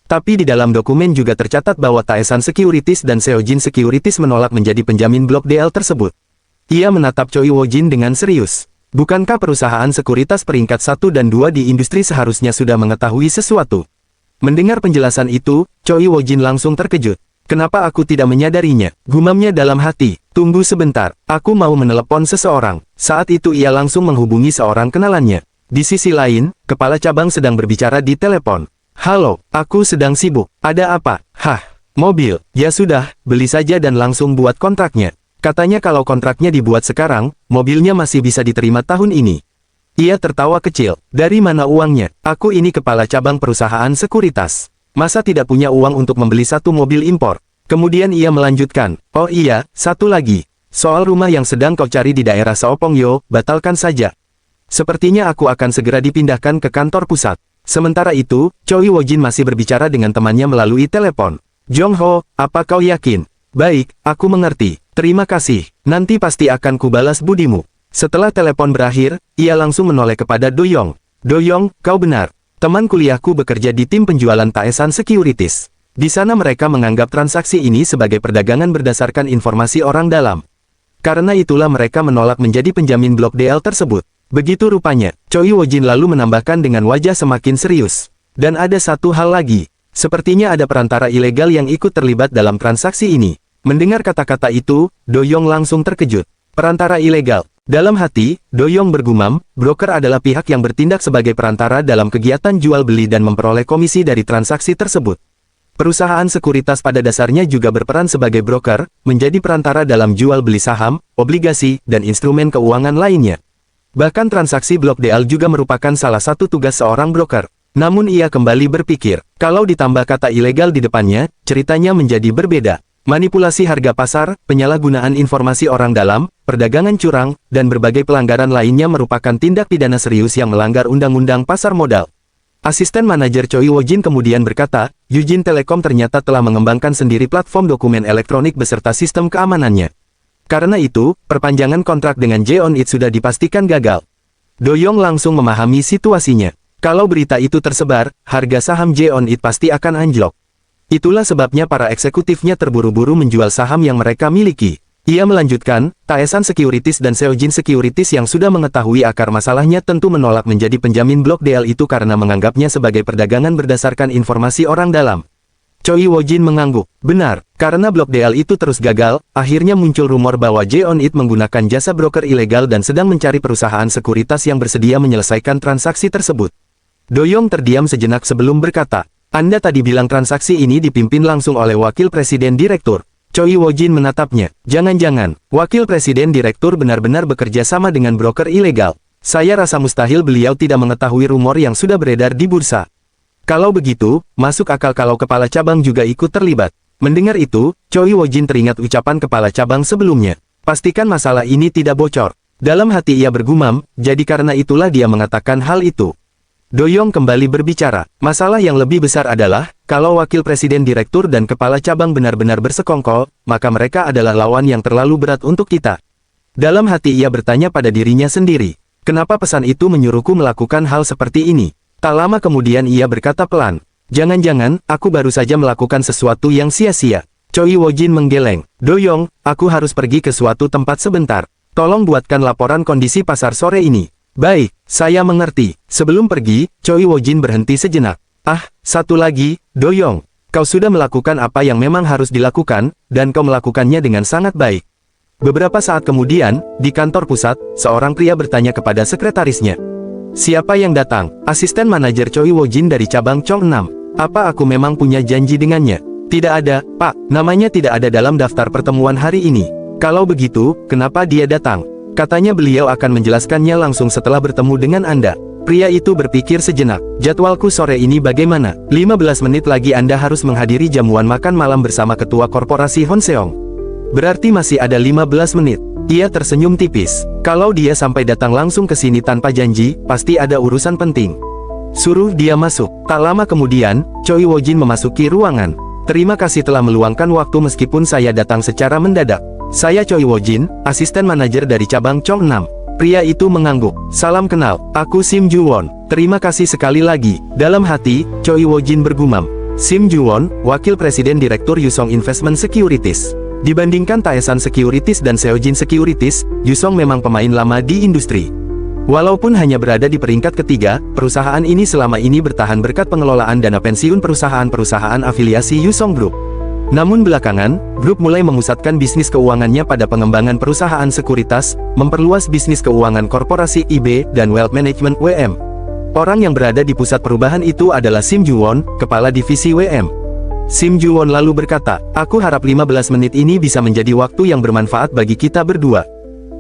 Tapi di dalam dokumen juga tercatat bahwa Taesan Securities dan Seojin Securities menolak menjadi penjamin blok deal tersebut. Ia menatap Choi Woo-jin dengan serius. Bukankah perusahaan sekuritas peringkat 1 dan 2 di industri seharusnya sudah mengetahui sesuatu? Mendengar penjelasan itu, Choi Woo-jin langsung terkejut. Kenapa aku tidak menyadarinya? Gumamnya dalam hati. Tunggu sebentar, aku mau menelepon seseorang. Saat itu ia langsung menghubungi seorang kenalannya. Di sisi lain, kepala cabang sedang berbicara di telepon. Halo, aku sedang sibuk. Ada apa? Hah, mobil. Ya sudah, beli saja dan langsung buat kontraknya. Katanya kalau kontraknya dibuat sekarang, mobilnya masih bisa diterima tahun ini. Ia tertawa kecil. Dari mana uangnya? Aku ini kepala cabang perusahaan sekuritas. Masa tidak punya uang untuk membeli satu mobil impor? Kemudian ia melanjutkan, oh iya, satu lagi. Soal rumah yang sedang kau cari di daerah Saopongyo, batalkan saja. Sepertinya aku akan segera dipindahkan ke kantor pusat. Sementara itu, Choi Woo-jin masih berbicara dengan temannya melalui telepon. Jong-ho, apa kau yakin? Baik, aku mengerti. Terima kasih. Nanti pasti akan kubalas budimu. Setelah telepon berakhir, ia langsung menoleh kepada Doyong. Doyong, kau benar. Teman kuliahku bekerja di tim penjualan Taesan Securities. Di sana mereka menganggap transaksi ini sebagai perdagangan berdasarkan informasi orang dalam. Karena itulah mereka menolak menjadi penjamin blok DL tersebut. Begitu rupanya, Choi Woo-jin lalu menambahkan dengan wajah semakin serius. Dan ada satu hal lagi. Sepertinya ada perantara ilegal yang ikut terlibat dalam transaksi ini. Mendengar kata-kata itu, Doyong langsung terkejut. Perantara ilegal. Dalam hati, Doyong bergumam, broker adalah pihak yang bertindak sebagai perantara dalam kegiatan jual beli dan memperoleh komisi dari transaksi tersebut. Perusahaan sekuritas pada dasarnya juga berperan sebagai broker, menjadi perantara dalam jual beli saham, obligasi, dan instrumen keuangan lainnya. Bahkan transaksi blok DL juga merupakan salah satu tugas seorang broker. Namun ia kembali berpikir, kalau ditambah kata ilegal di depannya, ceritanya menjadi berbeda. Manipulasi harga pasar, penyalahgunaan informasi orang dalam, perdagangan curang, dan berbagai pelanggaran lainnya merupakan tindak pidana serius yang melanggar undang-undang pasar modal. Asisten manajer Choi Woo-jin kemudian berkata, Eugene Telecom ternyata telah mengembangkan sendiri platform dokumen elektronik beserta sistem keamanannya. Karena itu, perpanjangan kontrak dengan Jeon-it sudah dipastikan gagal. Doyong langsung memahami situasinya. Kalau berita itu tersebar, harga saham Jeon-it pasti akan anjlok. Itulah sebabnya para eksekutifnya terburu-buru menjual saham yang mereka miliki. Ia melanjutkan, Taesan Securities dan Seojin Securities yang sudah mengetahui akar masalahnya tentu menolak menjadi penjamin blok DL itu karena menganggapnya sebagai perdagangan berdasarkan informasi orang dalam. Choi Woo-jin mengangguk. Benar, karena blok DL itu terus gagal, akhirnya muncul rumor bahwa Jeon-it menggunakan jasa broker ilegal dan sedang mencari perusahaan sekuritas yang bersedia menyelesaikan transaksi tersebut. Doyong terdiam sejenak sebelum berkata, Anda tadi bilang transaksi ini dipimpin langsung oleh wakil presiden direktur. Choi Woo-jin menatapnya. Jangan-jangan, wakil presiden direktur benar-benar bekerja sama dengan broker ilegal. Saya rasa mustahil beliau tidak mengetahui rumor yang sudah beredar di bursa. Kalau begitu, masuk akal kalau kepala cabang juga ikut terlibat. Mendengar itu, Choi Woo-jin teringat ucapan kepala cabang sebelumnya. Pastikan masalah ini tidak bocor. Dalam hati ia bergumam, jadi karena itulah dia mengatakan hal itu. Do-young kembali berbicara. Masalah yang lebih besar adalah, kalau wakil presiden direktur dan kepala cabang benar-benar bersekongkol, maka mereka adalah lawan yang terlalu berat untuk kita. Dalam hati ia bertanya pada dirinya sendiri, kenapa pesan itu menyuruhku melakukan hal seperti ini? Tak lama kemudian ia berkata pelan, jangan-jangan, aku baru saja melakukan sesuatu yang sia-sia. Choi Woo-jin menggeleng. Do-young, aku harus pergi ke suatu tempat sebentar. Tolong buatkan laporan kondisi pasar sore ini. Baik, saya mengerti. Sebelum pergi, Choi Woo-jin berhenti sejenak. Ah, satu lagi, Do-young. Kau sudah melakukan apa yang memang harus dilakukan, dan kau melakukannya dengan sangat baik. Beberapa saat kemudian, di kantor pusat, seorang pria bertanya kepada sekretarisnya. Siapa yang datang? Asisten manajer Choi Woo-jin dari cabang Chongnam. Apa aku memang punya janji dengannya? Tidak ada, Pak. Namanya tidak ada dalam daftar pertemuan hari ini. Kalau begitu, kenapa dia datang? Katanya beliau akan menjelaskannya langsung setelah bertemu dengan Anda. Pria itu berpikir sejenak. Jadwalku sore ini bagaimana? 15 menit lagi Anda harus menghadiri jamuan makan malam bersama ketua korporasi Honseong. Berarti masih ada 15 menit. Ia tersenyum tipis. Kalau dia sampai datang langsung ke sini tanpa janji, pasti ada urusan penting. Suruh dia masuk. Tak lama kemudian, Choi Woo-jin memasuki ruangan. Terima kasih telah meluangkan waktu meskipun saya datang secara mendadak. Saya Choi Woo-jin, asisten manajer dari cabang Chongnam. Pria itu mengangguk. Salam kenal, aku Sim Ju-won. Terima kasih sekali lagi. Dalam hati, Choi Woo-jin bergumam. Sim Ju-won, wakil presiden direktur Yusong Investment Securities. Dibandingkan Taesan Securities dan Seojin Securities, Yusong memang pemain lama di industri. Walaupun hanya berada di peringkat ketiga, perusahaan ini selama ini bertahan berkat pengelolaan dana pensiun perusahaan-perusahaan afiliasi Yusong Group. Namun belakangan, grup mulai memusatkan bisnis keuangannya pada pengembangan perusahaan sekuritas, memperluas bisnis keuangan korporasi IB, dan wealth management WM. Orang yang berada di pusat perubahan itu adalah Sim Ju-won, kepala divisi WM. Sim Ju-won lalu berkata, aku harap 15 menit ini bisa menjadi waktu yang bermanfaat bagi kita berdua.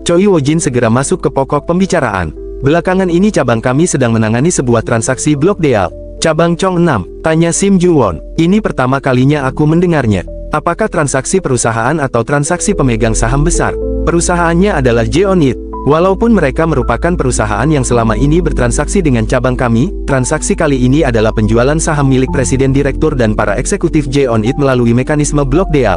Choi Woo-jin segera masuk ke pokok pembicaraan. Belakangan ini cabang kami sedang menangani sebuah transaksi blok deal. Cabang Chongnam, tanya Sim Ju-won. Ini pertama kalinya aku mendengarnya. Apakah transaksi perusahaan atau transaksi pemegang saham besar? Perusahaannya adalah Jeonit. Walaupun mereka merupakan perusahaan yang selama ini bertransaksi dengan cabang kami, transaksi kali ini adalah penjualan saham milik presiden direktur dan para eksekutif Jeonit melalui mekanisme blok deal.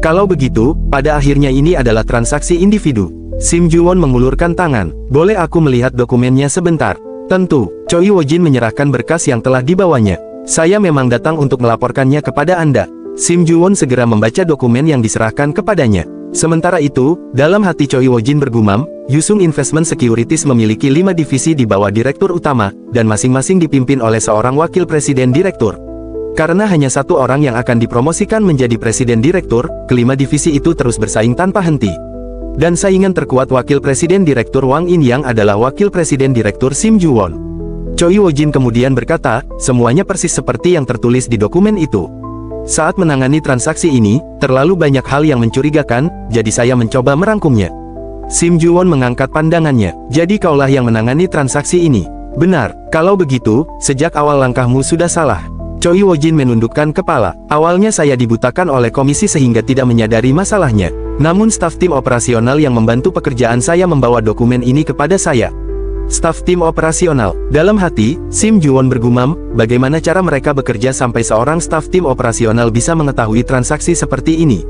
Kalau begitu, pada akhirnya ini adalah transaksi individu. Sim Ju-won mengulurkan tangan. Boleh aku melihat dokumennya sebentar? Tentu. Choi Woo-jin menyerahkan berkas yang telah dibawanya. Saya memang datang untuk melaporkannya kepada Anda. Sim Ju-won segera membaca dokumen yang diserahkan kepadanya. Sementara itu, dalam hati Choi Woo-jin bergumam, Yusung Investment Securities memiliki 5 divisi di bawah direktur utama, dan masing-masing dipimpin oleh seorang wakil presiden direktur. Karena hanya satu orang yang akan dipromosikan menjadi presiden direktur, kelima divisi itu terus bersaing tanpa henti. Dan saingan terkuat wakil presiden direktur Wang In-yang adalah wakil presiden direktur Sim Ju-won. Choi Woo-jin kemudian berkata, semuanya persis seperti yang tertulis di dokumen itu. Saat menangani transaksi ini, terlalu banyak hal yang mencurigakan, jadi saya mencoba merangkumnya. Sim Ju-won mengangkat pandangannya. Jadi kaulah yang menangani transaksi ini. Benar, kalau begitu, sejak awal langkahmu sudah salah. Choi Woo-jin menundukkan kepala. Awalnya saya dibutakan oleh komisi sehingga tidak menyadari masalahnya. Namun staf tim operasional yang membantu pekerjaan saya membawa dokumen ini kepada saya. Staf tim operasional. Dalam hati, Sim Ju-won bergumam, bagaimana cara mereka bekerja sampai seorang staf tim operasional bisa mengetahui transaksi seperti ini.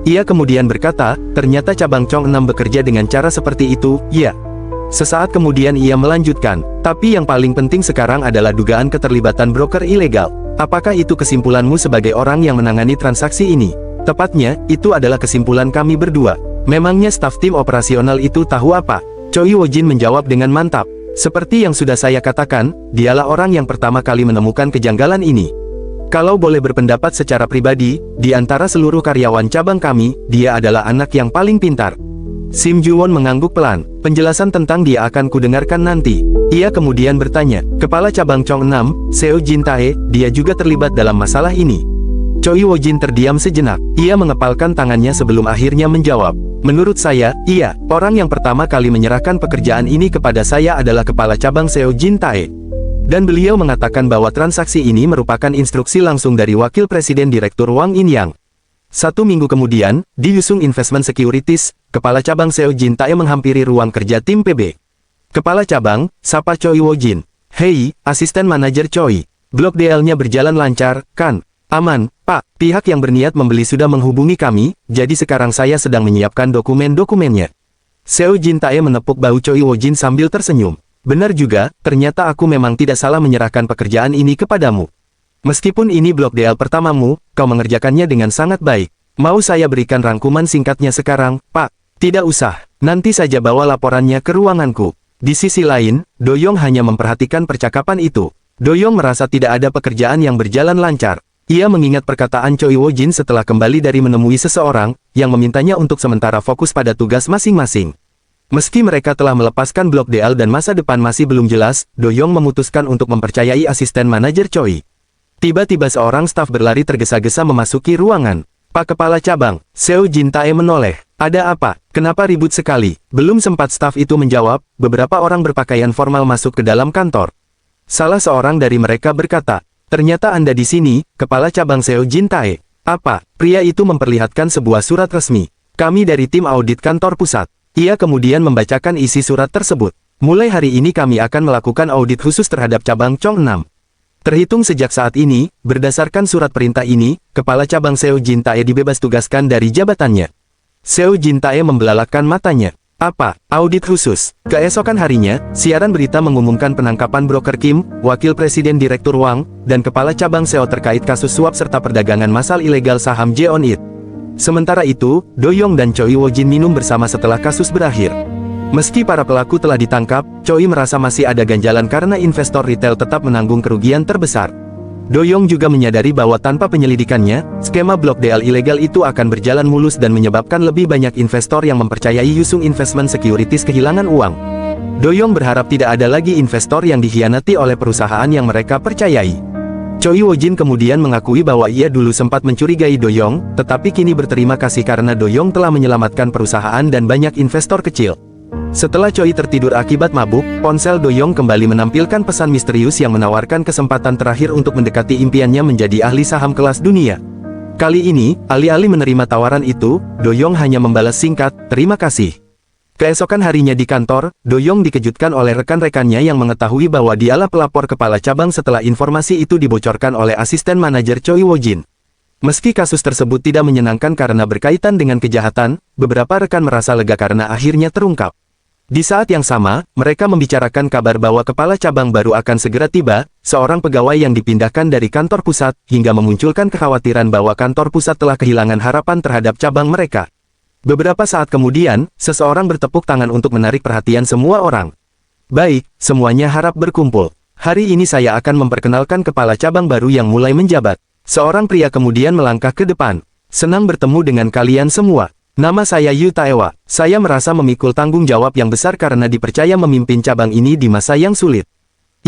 Ia kemudian berkata, ternyata cabang Chongnam bekerja dengan cara seperti itu, ya. Sesaat kemudian ia melanjutkan, tapi yang paling penting sekarang adalah dugaan keterlibatan broker ilegal. Apakah itu kesimpulanmu sebagai orang yang menangani transaksi ini? Tepatnya, itu adalah kesimpulan kami berdua. Memangnya staf tim operasional itu tahu apa? Choi Woo-jin menjawab dengan mantap. Seperti yang sudah saya katakan, dialah orang yang pertama kali menemukan kejanggalan ini. Kalau boleh berpendapat secara pribadi, di antara seluruh karyawan cabang kami, dia adalah anak yang paling pintar. Sim Ju-won mengangguk pelan. Penjelasan tentang dia akan kudengarkan nanti. Ia kemudian bertanya, kepala cabang Chongnam, Seo Jin Tae, dia juga terlibat dalam masalah ini. Choi Woo-jin terdiam sejenak. Ia mengepalkan tangannya sebelum akhirnya menjawab. Menurut saya, iya, orang yang pertama kali menyerahkan pekerjaan ini kepada saya adalah Kepala Cabang Seo Jin Tae. Dan beliau mengatakan bahwa transaksi ini merupakan instruksi langsung dari Wakil Presiden Direktur Wang In-yang. 1 minggu kemudian, di Yusung Investment Securities, Kepala Cabang Seo Jin Tae menghampiri ruang kerja tim PB. Kepala Cabang, sapa Choi Woo-jin. Hei, asisten manajer Choi. Blok DL-nya berjalan lancar, kan? Aman, Pak. Pihak yang berniat membeli sudah menghubungi kami, jadi sekarang saya sedang menyiapkan dokumen-dokumennya. Seo Jin Tae menepuk bahu Choi Woo-jin sambil tersenyum. Benar juga, ternyata aku memang tidak salah menyerahkan pekerjaan ini kepadamu. Meskipun ini blok DL pertamamu, kau mengerjakannya dengan sangat baik. Mau saya berikan rangkuman singkatnya sekarang, Pak? Tidak usah, nanti saja bawa laporannya ke ruanganku. Di sisi lain, Do-young hanya memperhatikan percakapan itu. Do-young merasa tidak ada pekerjaan yang berjalan lancar. Ia mengingat perkataan Choi Woo-jin setelah kembali dari menemui seseorang, yang memintanya untuk sementara fokus pada tugas masing-masing. Meski mereka telah melepaskan blok DL dan masa depan masih belum jelas, Do-young memutuskan untuk mempercayai asisten manajer Choi. Tiba-tiba seorang staf berlari tergesa-gesa memasuki ruangan. Pak Kepala Cabang, Seo Jin Tae menoleh. Ada apa? Kenapa ribut sekali? Belum sempat staf itu menjawab, beberapa orang berpakaian formal masuk ke dalam kantor. Salah seorang dari mereka berkata, ternyata Anda di sini, Kepala Cabang Seo Jin Tae. Apa? Pria itu memperlihatkan sebuah surat resmi. Kami dari tim audit kantor pusat. Ia kemudian membacakan isi surat tersebut. Mulai hari ini kami akan melakukan audit khusus terhadap cabang Chong 6. Terhitung sejak saat ini, berdasarkan surat perintah ini, Kepala Cabang Seo Jin Tae dibebas tugaskan dari jabatannya. Seo Jin Tae membelalakan matanya. Apa? Audit khusus. Keesokan harinya, siaran berita mengumumkan penangkapan broker Kim, Wakil Presiden Direktur Wang, dan Kepala Cabang Seo terkait kasus suap serta perdagangan massal ilegal saham Jeon-it. Sementara itu, Do-young dan Choi Woo-jin minum bersama setelah kasus berakhir. Meski para pelaku telah ditangkap, Choi merasa masih ada ganjalan karena investor retail tetap menanggung kerugian terbesar. Do-young juga menyadari bahwa tanpa penyelidikannya, skema blok DL ilegal itu akan berjalan mulus dan menyebabkan lebih banyak investor yang mempercayai Yusung Investment Securities kehilangan uang. Do-young berharap tidak ada lagi investor yang dikhianati oleh perusahaan yang mereka percayai. Choi Woo-jin kemudian mengakui bahwa ia dulu sempat mencurigai Do-young, tetapi kini berterima kasih karena Do-young telah menyelamatkan perusahaan dan banyak investor kecil. Setelah Choi tertidur akibat mabuk, ponsel Do-young kembali menampilkan pesan misterius yang menawarkan kesempatan terakhir untuk mendekati impiannya menjadi ahli saham kelas dunia. Kali ini, alih-alih menerima tawaran itu, Do-young hanya membalas singkat, terima kasih. Keesokan harinya di kantor, Do-young dikejutkan oleh rekan-rekannya yang mengetahui bahwa dialah pelapor kepala cabang setelah informasi itu dibocorkan oleh asisten manajer Choi Woo-jin. Meski kasus tersebut tidak menyenangkan karena berkaitan dengan kejahatan, beberapa rekan merasa lega karena akhirnya terungkap. Di saat yang sama, mereka membicarakan kabar bahwa kepala cabang baru akan segera tiba, seorang pegawai yang dipindahkan dari kantor pusat, hingga memunculkan kekhawatiran bahwa kantor pusat telah kehilangan harapan terhadap cabang mereka. Beberapa saat kemudian, seseorang bertepuk tangan untuk menarik perhatian semua orang. Baik, semuanya harap berkumpul. Hari ini saya akan memperkenalkan kepala cabang baru yang mulai menjabat. Seorang pria kemudian melangkah ke depan. Senang bertemu dengan kalian semua. Nama saya Yu Taewa. Saya merasa memikul tanggung jawab yang besar karena dipercaya memimpin cabang ini di masa yang sulit.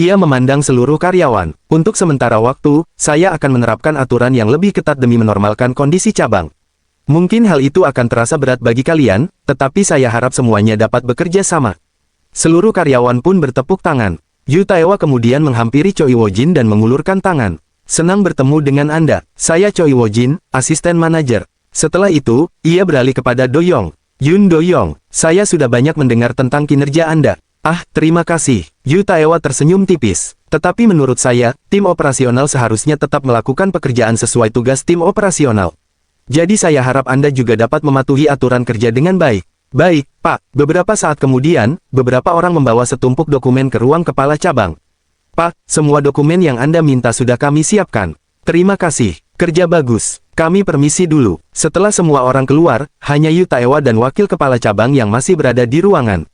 Ia memandang seluruh karyawan. Untuk sementara waktu, saya akan menerapkan aturan yang lebih ketat demi menormalkan kondisi cabang. Mungkin hal itu akan terasa berat bagi kalian, tetapi saya harap semuanya dapat bekerja sama. Seluruh karyawan pun bertepuk tangan. Yu Taewa kemudian menghampiri Choi Woo-jin dan mengulurkan tangan. Senang bertemu dengan Anda. Saya Choi Woo-jin, asisten manajer. Setelah itu, ia beralih kepada Do-young. Yun Do-young, saya sudah banyak mendengar tentang kinerja Anda. Ah, terima kasih. Yu Taewa tersenyum tipis. Tetapi menurut saya, tim operasional seharusnya tetap melakukan pekerjaan sesuai tugas tim operasional. Jadi saya harap Anda juga dapat mematuhi aturan kerja dengan baik. Baik, Pak. Beberapa saat kemudian, beberapa orang membawa setumpuk dokumen ke ruang kepala cabang. Pak, semua dokumen yang Anda minta sudah kami siapkan. Terima kasih. Kerja bagus. Kami permisi dulu. Setelah semua orang keluar, hanya Yu Taewa dan wakil kepala cabang yang masih berada di ruangan.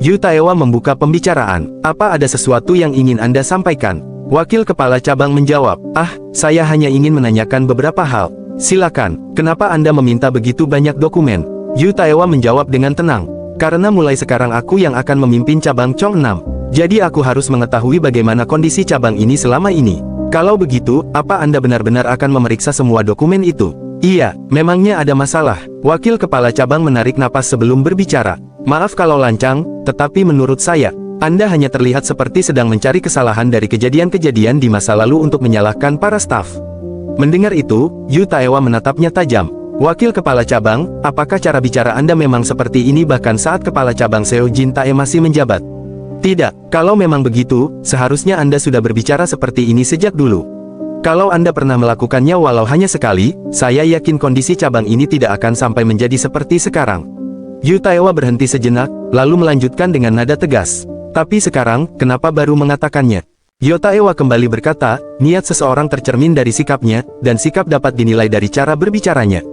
Yu Taewa membuka pembicaraan. Apa ada sesuatu yang ingin Anda sampaikan? Wakil kepala cabang menjawab. Ah, saya hanya ingin menanyakan beberapa hal. Silakan. Kenapa Anda meminta begitu banyak dokumen? Yu Taewa menjawab dengan tenang. Karena mulai sekarang aku yang akan memimpin cabang Chong 6. Jadi aku harus mengetahui bagaimana kondisi cabang ini selama ini. Kalau begitu, apa Anda benar-benar akan memeriksa semua dokumen itu? Iya, memangnya ada masalah. Wakil kepala cabang menarik napas sebelum berbicara. Maaf kalau lancang, tetapi menurut saya, Anda hanya terlihat seperti sedang mencari kesalahan dari kejadian-kejadian di masa lalu untuk menyalahkan para staf. Mendengar itu, Yu Taewa menatapnya tajam. Wakil kepala cabang, apakah cara bicara Anda memang seperti ini bahkan saat kepala cabang Seo Jin Tae masih menjabat? Tidak, kalau memang begitu, seharusnya Anda sudah berbicara seperti ini sejak dulu. Kalau Anda pernah melakukannya walau hanya sekali, saya yakin kondisi cabang ini tidak akan sampai menjadi seperti sekarang. Yu Taewa berhenti sejenak, lalu melanjutkan dengan nada tegas. Tapi sekarang, kenapa baru mengatakannya? Yu Taewa kembali berkata, niat seseorang tercermin dari sikapnya, dan sikap dapat dinilai dari cara berbicaranya.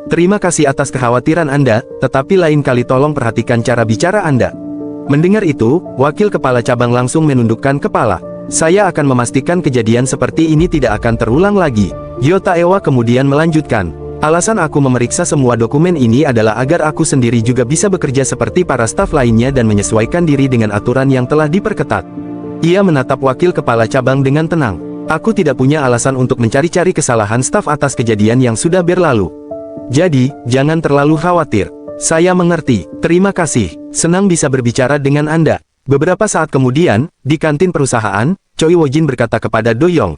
Terima kasih atas kekhawatiran Anda, tetapi lain kali tolong perhatikan cara bicara Anda. Mendengar itu, wakil kepala cabang langsung menundukkan kepala. Saya akan memastikan kejadian seperti ini tidak akan terulang lagi. Yu Taewa kemudian melanjutkan. Alasan aku memeriksa semua dokumen ini adalah agar aku sendiri juga bisa bekerja seperti para staf lainnya dan menyesuaikan diri dengan aturan yang telah diperketat. Ia menatap wakil kepala cabang dengan tenang. Aku tidak punya alasan untuk mencari-cari kesalahan staf atas kejadian yang sudah berlalu. Jadi, jangan terlalu khawatir. Saya mengerti, terima kasih, senang bisa berbicara dengan Anda. Beberapa saat kemudian, di kantin perusahaan, Choi Woo-jin berkata kepada Do Young.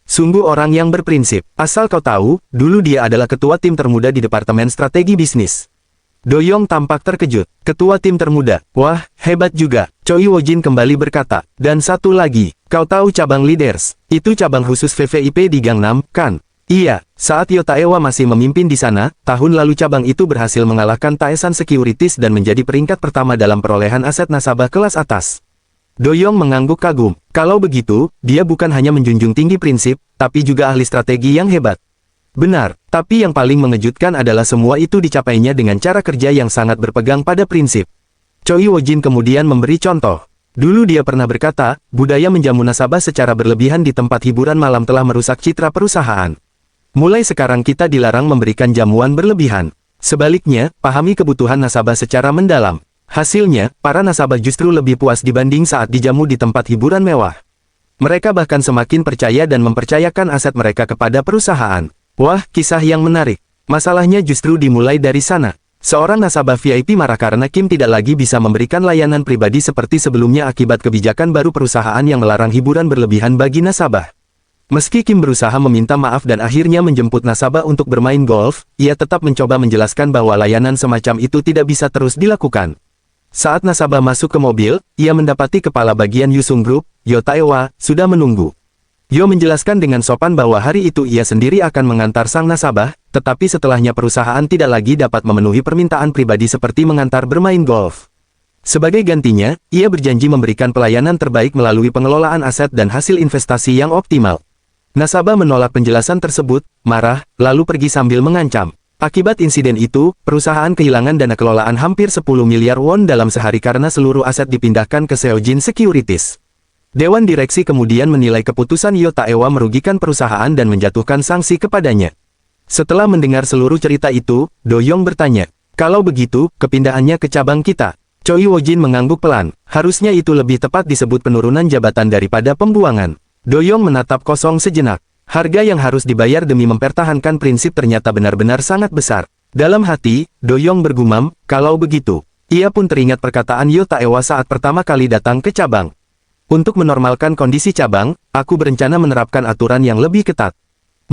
Sungguh orang yang berprinsip, asal kau tahu, dulu dia adalah ketua tim termuda di Departemen Strategi Bisnis. Do Young tampak terkejut, ketua tim termuda, wah, hebat juga, Choi Woo-jin kembali berkata. Dan satu lagi, kau tahu cabang leaders, itu cabang khusus VVIP di Gangnam, kan? Iya, saat Yu Taewa masih memimpin di sana, tahun lalu cabang itu berhasil mengalahkan Taesan Securities dan menjadi peringkat pertama dalam perolehan aset nasabah kelas atas. Do Young mengangguk kagum. Kalau begitu, dia bukan hanya menjunjung tinggi prinsip, tapi juga ahli strategi yang hebat. Benar, tapi yang paling mengejutkan adalah semua itu dicapainya dengan cara kerja yang sangat berpegang pada prinsip. Choi Woo-jin kemudian memberi contoh. Dulu dia pernah berkata, budaya menjamu nasabah secara berlebihan di tempat hiburan malam telah merusak citra perusahaan. Mulai sekarang kita dilarang memberikan jamuan berlebihan. Sebaliknya, pahami kebutuhan nasabah secara mendalam. Hasilnya, para nasabah justru lebih puas dibanding saat dijamu di tempat hiburan mewah. Mereka bahkan semakin percaya dan mempercayakan aset mereka kepada perusahaan. Wah, kisah yang menarik. Masalahnya justru dimulai dari sana. Seorang nasabah VIP marah karena Kim tidak lagi bisa memberikan layanan pribadi seperti sebelumnya akibat kebijakan baru perusahaan yang melarang hiburan berlebihan bagi nasabah. Meski Kim berusaha meminta maaf dan akhirnya menjemput nasabah untuk bermain golf, ia tetap mencoba menjelaskan bahwa layanan semacam itu tidak bisa terus dilakukan. Saat nasabah masuk ke mobil, ia mendapati kepala bagian Yusung Group, Yu Taewa, sudah menunggu. Yu menjelaskan dengan sopan bahwa hari itu ia sendiri akan mengantar sang nasabah, tetapi setelahnya perusahaan tidak lagi dapat memenuhi permintaan pribadi seperti mengantar bermain golf. Sebagai gantinya, ia berjanji memberikan pelayanan terbaik melalui pengelolaan aset dan hasil investasi yang optimal. Nasabah menolak penjelasan tersebut, marah, lalu pergi sambil mengancam. Akibat insiden itu, perusahaan kehilangan dana kelolaan hampir 10 miliar won dalam sehari karena seluruh aset dipindahkan ke Seo Jin Securities. Dewan direksi kemudian menilai keputusan Yu Taewa merugikan perusahaan dan menjatuhkan sanksi kepadanya. Setelah mendengar seluruh cerita itu, Do Young bertanya, kalau begitu, kepindahannya ke cabang kita. Choi Woo-jin mengangguk pelan, harusnya itu lebih tepat disebut penurunan jabatan daripada pembuangan. Do Young menatap kosong sejenak. Harga yang harus dibayar demi mempertahankan prinsip ternyata benar-benar sangat besar. Dalam hati, Do Young bergumam, kalau begitu. Ia pun teringat perkataan Yu Taewa saat pertama kali datang ke cabang. Untuk menormalkan kondisi cabang, aku berencana menerapkan aturan yang lebih ketat.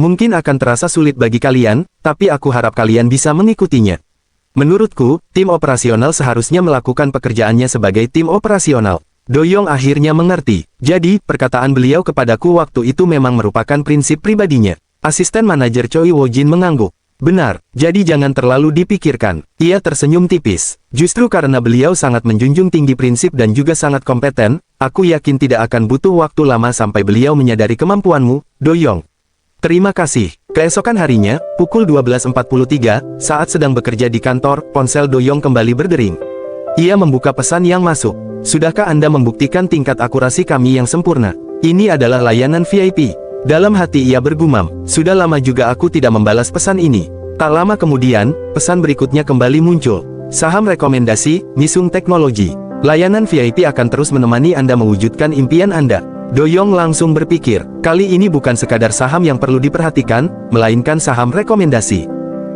Mungkin akan terasa sulit bagi kalian, tapi aku harap kalian bisa mengikutinya. Menurutku, tim operasional seharusnya melakukan pekerjaannya sebagai tim operasional. Do Young akhirnya mengerti. Jadi, perkataan beliau kepadaku waktu itu memang merupakan prinsip pribadinya. Asisten manajer Choi Woo-jin mengangguk. Benar, jadi jangan terlalu dipikirkan. Ia tersenyum tipis. Justru karena beliau sangat menjunjung tinggi prinsip dan juga sangat kompeten, aku yakin tidak akan butuh waktu lama sampai beliau menyadari kemampuanmu, Do Young. Terima kasih. Keesokan harinya, pukul 12.43, saat sedang bekerja di kantor, ponsel Do Young kembali berdering. Ia membuka pesan yang masuk. Sudahkah Anda membuktikan tingkat akurasi kami yang sempurna? Ini adalah layanan VIP. Dalam hati ia bergumam, sudah lama juga aku tidak membalas pesan ini. Tak lama kemudian, pesan berikutnya kembali muncul. Saham rekomendasi, Misung Teknologi. Layanan VIP akan terus menemani Anda mewujudkan impian Anda. Doyong langsung berpikir, kali ini bukan sekadar saham yang perlu diperhatikan, melainkan saham rekomendasi.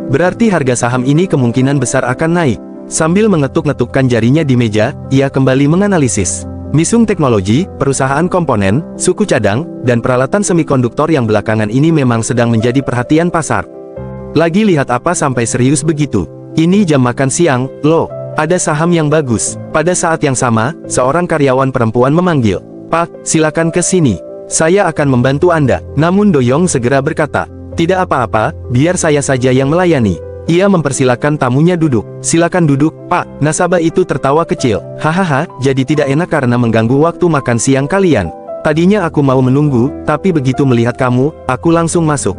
Berarti harga saham ini kemungkinan besar akan naik. Sambil mengetuk-ngetukkan jarinya di meja, ia kembali menganalisis. Misung Teknologi, perusahaan komponen, suku cadang, dan peralatan semikonduktor yang belakangan ini memang sedang menjadi perhatian pasar. Lagi lihat apa sampai serius begitu? Ini jam makan siang, loh. Ada saham yang bagus. Pada saat yang sama, seorang karyawan perempuan memanggil, "Pak, silakan ke sini. Saya akan membantu Anda." Namun Doyong segera berkata, "Tidak apa-apa, biar saya saja yang melayani." Ia mempersilakan tamunya duduk. "Silakan duduk, Pak." Nasabah itu tertawa kecil. "Hahaha, jadi tidak enak karena mengganggu waktu makan siang kalian. Tadinya aku mau menunggu, tapi begitu melihat kamu, aku langsung masuk."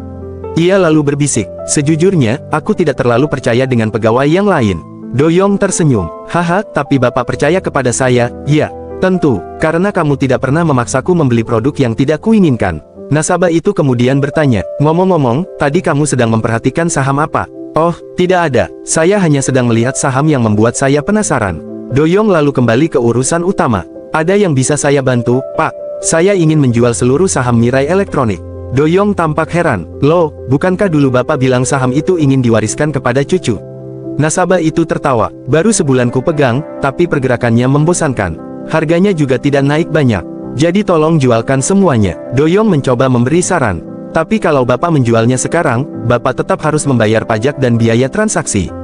Ia lalu berbisik, "Sejujurnya, aku tidak terlalu percaya dengan pegawai yang lain." Doyong tersenyum. "Haha, tapi Bapak percaya kepada saya?" "Ya, tentu, karena kamu tidak pernah memaksaku membeli produk yang tidak kuinginkan." Nasabah itu kemudian bertanya, "Ngomong-ngomong, tadi kamu sedang memperhatikan saham apa?" "Oh, tidak ada. Saya hanya sedang melihat saham yang membuat saya penasaran." Doyong lalu kembali ke urusan utama. "Ada yang bisa saya bantu, Pak? Saya ingin menjual seluruh saham Mirai Elektronik." Doyong tampak heran. "Loh, bukankah dulu Bapak bilang saham itu ingin diwariskan kepada cucu?" Nasabah itu tertawa. "Baru sebulan ku pegang, tapi pergerakannya membosankan. Harganya juga tidak naik banyak. Jadi tolong jualkan semuanya." Doyong mencoba memberi saran. "Tapi kalau Bapak menjualnya sekarang, Bapak tetap harus membayar pajak dan biaya transaksi.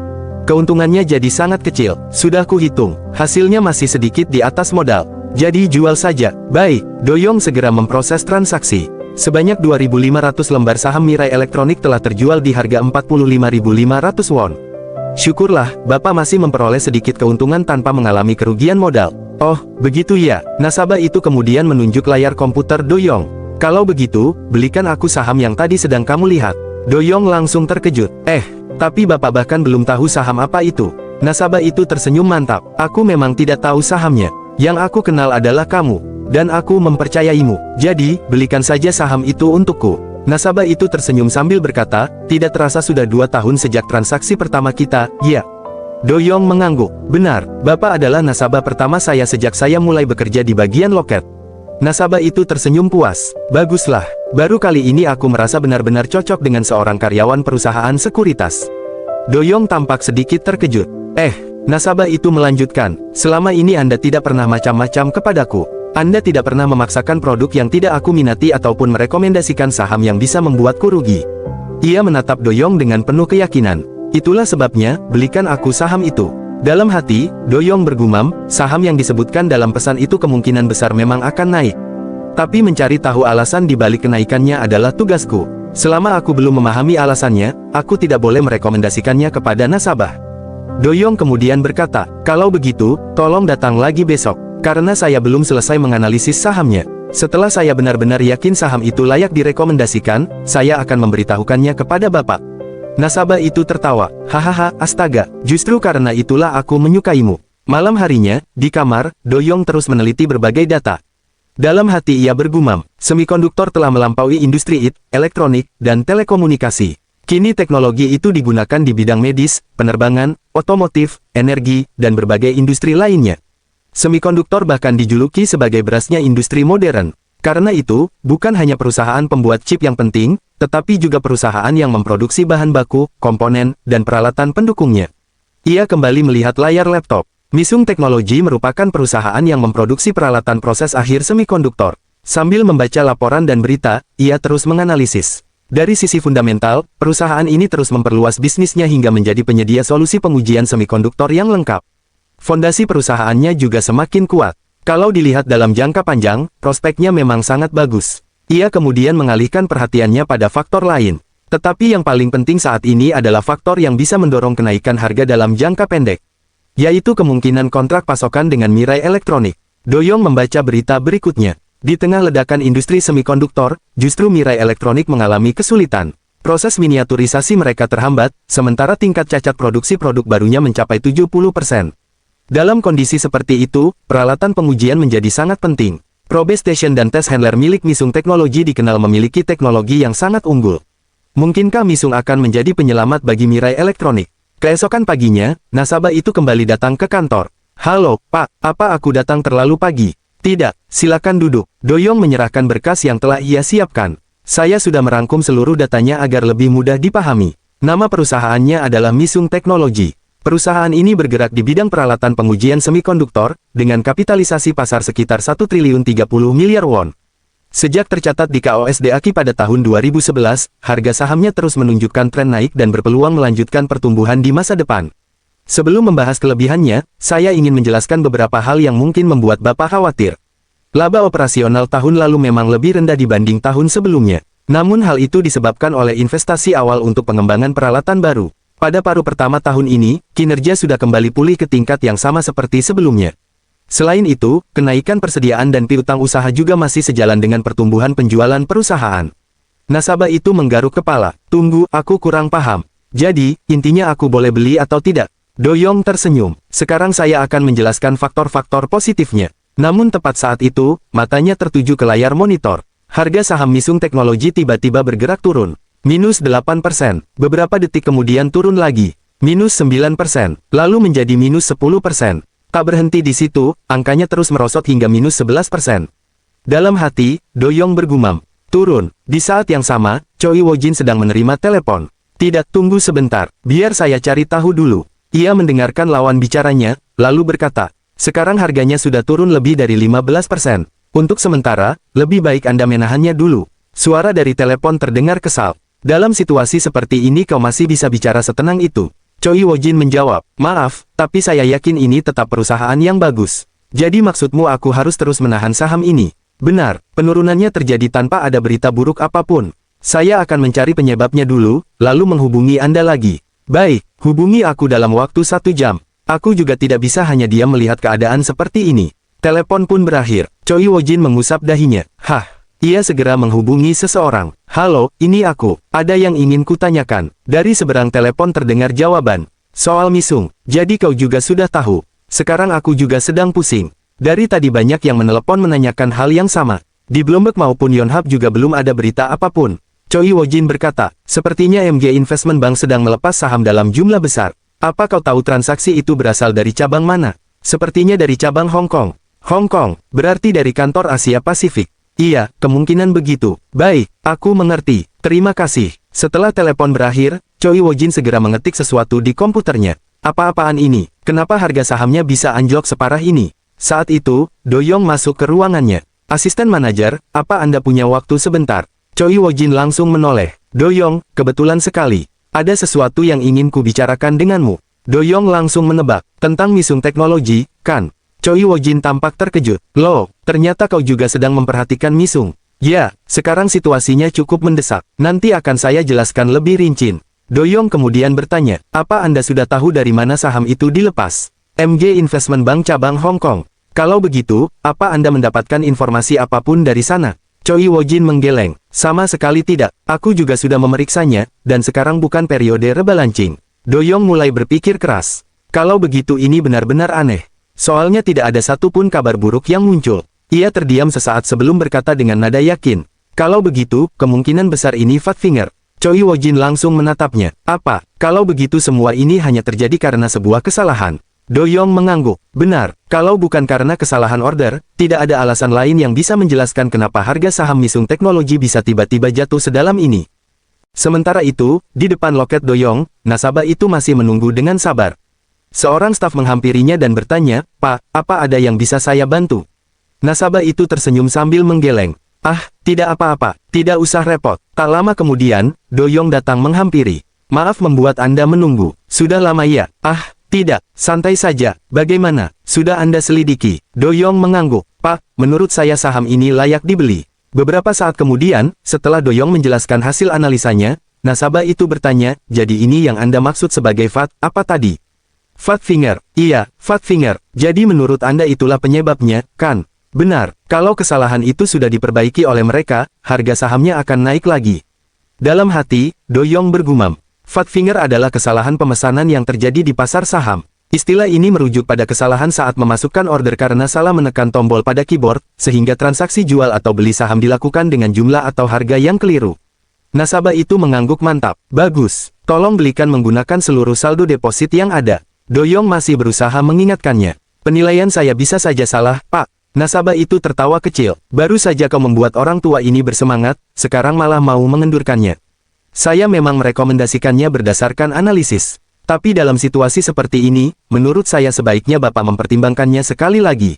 Keuntungannya jadi sangat kecil. Sudah kuhitung, hasilnya masih sedikit di atas modal. Jadi jual saja." "Baik." Doyong segera memproses transaksi. Sebanyak 2.500 lembar saham Mirai Elektronik telah terjual di harga 45.500 won. "Syukurlah, Bapak masih memperoleh sedikit keuntungan tanpa mengalami kerugian modal." "Oh, begitu ya." Nasabah itu kemudian menunjuk layar komputer Doyong. "Kalau begitu, belikan aku saham yang tadi sedang kamu lihat." Doyong langsung terkejut. Tapi Bapak bahkan belum tahu saham apa itu." Nasabah itu tersenyum mantap. "Aku memang tidak tahu sahamnya. Yang aku kenal adalah kamu. Dan aku mempercayaimu. Jadi, belikan saja saham itu untukku." Nasabah itu tersenyum sambil berkata, "Tidak terasa sudah 2 tahun sejak transaksi pertama kita, ya?" Doyong mengangguk. "Benar, Bapak adalah nasabah pertama saya sejak saya mulai bekerja di bagian loket." Nasabah itu tersenyum puas. "Baguslah, baru kali ini aku merasa benar-benar cocok dengan seorang karyawan perusahaan sekuritas." Doyong tampak sedikit terkejut. Nasabah itu melanjutkan, "Selama ini Anda tidak pernah macam-macam kepadaku. Anda tidak pernah memaksakan produk yang tidak aku minati ataupun merekomendasikan saham yang bisa membuatku rugi." Ia menatap Doyong dengan penuh keyakinan. "Itulah sebabnya, belikan aku saham itu." Dalam hati, Doyong bergumam, saham yang disebutkan dalam pesan itu kemungkinan besar memang akan naik. Tapi mencari tahu alasan di balik kenaikannya adalah tugasku. Selama aku belum memahami alasannya, aku tidak boleh merekomendasikannya kepada nasabah. Doyong kemudian berkata, "Kalau begitu, tolong datang lagi besok. Karena saya belum selesai menganalisis sahamnya. Setelah saya benar-benar yakin saham itu layak direkomendasikan, saya akan memberitahukannya kepada Bapak." Nasabah itu tertawa. "Hahaha, astaga, justru karena itulah aku menyukaimu." Malam harinya, di kamar, Doyong terus meneliti berbagai data. Dalam hati ia bergumam, semikonduktor telah melampaui industri IT, elektronik, dan telekomunikasi. Kini teknologi itu digunakan di bidang medis, penerbangan, otomotif, energi, dan berbagai industri lainnya. Semikonduktor bahkan dijuluki sebagai berasnya industri modern. Karena itu, bukan hanya perusahaan pembuat chip yang penting, tetapi juga perusahaan yang memproduksi bahan baku, komponen, dan peralatan pendukungnya. Ia kembali melihat layar laptop. Misung Teknologi merupakan perusahaan yang memproduksi peralatan proses akhir semikonduktor. Sambil membaca laporan dan berita, ia terus menganalisis. Dari sisi fundamental, perusahaan ini terus memperluas bisnisnya hingga menjadi penyedia solusi pengujian semikonduktor yang lengkap. Fondasi perusahaannya juga semakin kuat. Kalau dilihat dalam jangka panjang, prospeknya memang sangat bagus. Ia kemudian mengalihkan perhatiannya pada faktor lain. Tetapi yang paling penting saat ini adalah faktor yang bisa mendorong kenaikan harga dalam jangka pendek, yaitu kemungkinan kontrak pasokan dengan Mirai Elektronik. Doyong membaca berita berikutnya. Di tengah ledakan industri semikonduktor, justru Mirai Elektronik mengalami kesulitan. Proses miniaturisasi mereka terhambat, sementara tingkat cacat produksi produk barunya mencapai 70%. Dalam kondisi seperti itu, peralatan pengujian menjadi sangat penting. Probe Station dan Test Handler milik Misung Teknologi dikenal memiliki teknologi yang sangat unggul. Mungkinkah Misung akan menjadi penyelamat bagi Mirai Elektronik? Keesokan paginya, nasabah itu kembali datang ke kantor. "Halo, Pak, apa aku datang terlalu pagi?" Tidak, silakan duduk. Doyong menyerahkan berkas yang telah ia siapkan. Saya sudah merangkum seluruh datanya agar lebih mudah dipahami. Nama perusahaannya adalah Misung Technology. Perusahaan ini bergerak di bidang peralatan pengujian semikonduktor, dengan kapitalisasi pasar sekitar 1 triliun 30 miliar won. Sejak tercatat di KOSDAQ pada tahun 2011, harga sahamnya terus menunjukkan tren naik dan berpeluang melanjutkan pertumbuhan di masa depan. Sebelum membahas kelebihannya, saya ingin menjelaskan beberapa hal yang mungkin membuat Bapak khawatir. Laba operasional tahun lalu memang lebih rendah dibanding tahun sebelumnya. Namun hal itu disebabkan oleh investasi awal untuk pengembangan peralatan baru. Pada paruh pertama tahun ini, kinerja sudah kembali pulih ke tingkat yang sama seperti sebelumnya. Selain itu, kenaikan persediaan dan piutang usaha juga masih sejalan dengan pertumbuhan penjualan perusahaan. Nasabah itu menggaruk kepala. Tunggu, aku kurang paham. Jadi, intinya aku boleh beli atau tidak? Doyong tersenyum. Sekarang saya akan menjelaskan faktor-faktor positifnya. Namun tepat saat itu, matanya tertuju ke layar monitor. Harga saham Misung Technology tiba-tiba bergerak turun. Minus 8%. Beberapa detik kemudian turun lagi. Minus 9%. Lalu menjadi minus 10%. Tak berhenti di situ, angkanya terus merosot hingga minus 11%. Dalam hati, Doyong bergumam. Turun. Di saat yang sama, Choi Woo-jin sedang menerima telepon. Tidak, tunggu sebentar. Biar saya cari tahu dulu. Ia mendengarkan lawan bicaranya, lalu berkata, sekarang harganya sudah turun lebih dari 15%. Untuk sementara, lebih baik Anda menahannya dulu. Suara dari telepon terdengar kesal. Dalam situasi seperti ini kau masih bisa bicara setenang itu. Choi Woo-jin menjawab, maaf, tapi saya yakin ini tetap perusahaan yang bagus. Jadi maksudmu aku harus terus menahan saham ini? Benar, penurunannya terjadi tanpa ada berita buruk apapun. Saya akan mencari penyebabnya dulu, lalu menghubungi Anda lagi. Baik, hubungi aku dalam waktu 1 jam. Aku juga tidak bisa hanya diam melihat keadaan seperti ini. Telepon pun berakhir. Choi Woo-jin mengusap dahinya. Hah, ia segera menghubungi seseorang. Halo, ini aku. Ada yang ingin kutanyakan. Dari seberang telepon terdengar jawaban. Soal Misung, jadi kau juga sudah tahu. Sekarang aku juga sedang pusing. Dari tadi banyak yang menelepon menanyakan hal yang sama. Di Bloomberg maupun Yonhap juga belum ada berita apapun. Choi Woo-jin berkata, sepertinya MG Investment Bank sedang melepas saham dalam jumlah besar. Apa kau tahu transaksi itu berasal dari cabang mana? Sepertinya dari cabang Hong Kong. Hong Kong, berarti dari kantor Asia Pasifik. Iya, kemungkinan begitu. Baik, aku mengerti. Terima kasih. Setelah telepon berakhir, Choi Woo-jin segera mengetik sesuatu di komputernya. Apa-apaan ini? Kenapa harga sahamnya bisa anjlok separah ini? Saat itu, Doyong masuk ke ruangannya. Asisten manajer, apa Anda punya waktu sebentar? Choi Woo-jin langsung menoleh. Doyong, kebetulan sekali. Ada sesuatu yang ingin kubicarakan denganmu. Doyong langsung menebak. Tentang Misung Technology, kan? Choi Woo-jin tampak terkejut. Loh, ternyata kau juga sedang memperhatikan Misung. Ya, sekarang situasinya cukup mendesak. Nanti akan saya jelaskan lebih rinci. Doyong kemudian bertanya, apa Anda sudah tahu dari mana saham itu dilepas? MG Investment Bank cabang Hong Kong. Kalau begitu, apa Anda mendapatkan informasi apapun dari sana? Choi Woo-jin menggeleng. Sama sekali tidak. Aku juga sudah memeriksanya, dan sekarang bukan periode rebalancing. Doyong mulai berpikir keras. Kalau begitu ini benar-benar aneh. Soalnya tidak ada satupun kabar buruk yang muncul. Ia terdiam sesaat sebelum berkata dengan nada yakin. Kalau begitu, kemungkinan besar ini Fat Finger. Choi Woo-jin langsung menatapnya. Apa? Kalau begitu semua ini hanya terjadi karena sebuah kesalahan. Doyong mengangguk. Benar, kalau bukan karena kesalahan order, tidak ada alasan lain yang bisa menjelaskan kenapa harga saham Misung Technology bisa tiba-tiba jatuh sedalam ini. Sementara itu, di depan loket Doyong, nasabah itu masih menunggu dengan sabar. Seorang staf menghampirinya dan bertanya, Pak, apa ada yang bisa saya bantu? Nasabah itu tersenyum sambil menggeleng. Ah, tidak apa-apa, tidak usah repot. Tak lama kemudian, Doyong datang menghampiri. Maaf membuat Anda menunggu. Sudah lama ya? Ah, tidak, santai saja. Bagaimana? Sudah Anda selidiki? Doyong mengangguk. Pak, menurut saya saham ini layak dibeli. Beberapa saat kemudian, setelah Doyong menjelaskan hasil analisanya, nasabah itu bertanya, jadi ini yang Anda maksud sebagai Fat, apa tadi? Fat Finger. Iya, Fat Finger. Jadi menurut Anda itulah penyebabnya, kan? Benar, kalau kesalahan itu sudah diperbaiki oleh mereka, harga sahamnya akan naik lagi. Dalam hati, Doyong bergumam. Fat Finger adalah kesalahan pemesanan yang terjadi di pasar saham. Istilah ini merujuk pada kesalahan saat memasukkan order karena salah menekan tombol pada keyboard, sehingga transaksi jual atau beli saham dilakukan dengan jumlah atau harga yang keliru. Nasabah itu mengangguk mantap. Bagus, tolong belikan menggunakan seluruh saldo deposit yang ada. Doyong masih berusaha mengingatkannya. Penilaian saya bisa saja salah, Pak. Nasabah itu tertawa kecil. Baru saja kau membuat orang tua ini bersemangat, sekarang malah mau mengendurkannya. Saya memang merekomendasikannya berdasarkan analisis. Tapi dalam situasi seperti ini, menurut saya sebaiknya Bapak mempertimbangkannya sekali lagi.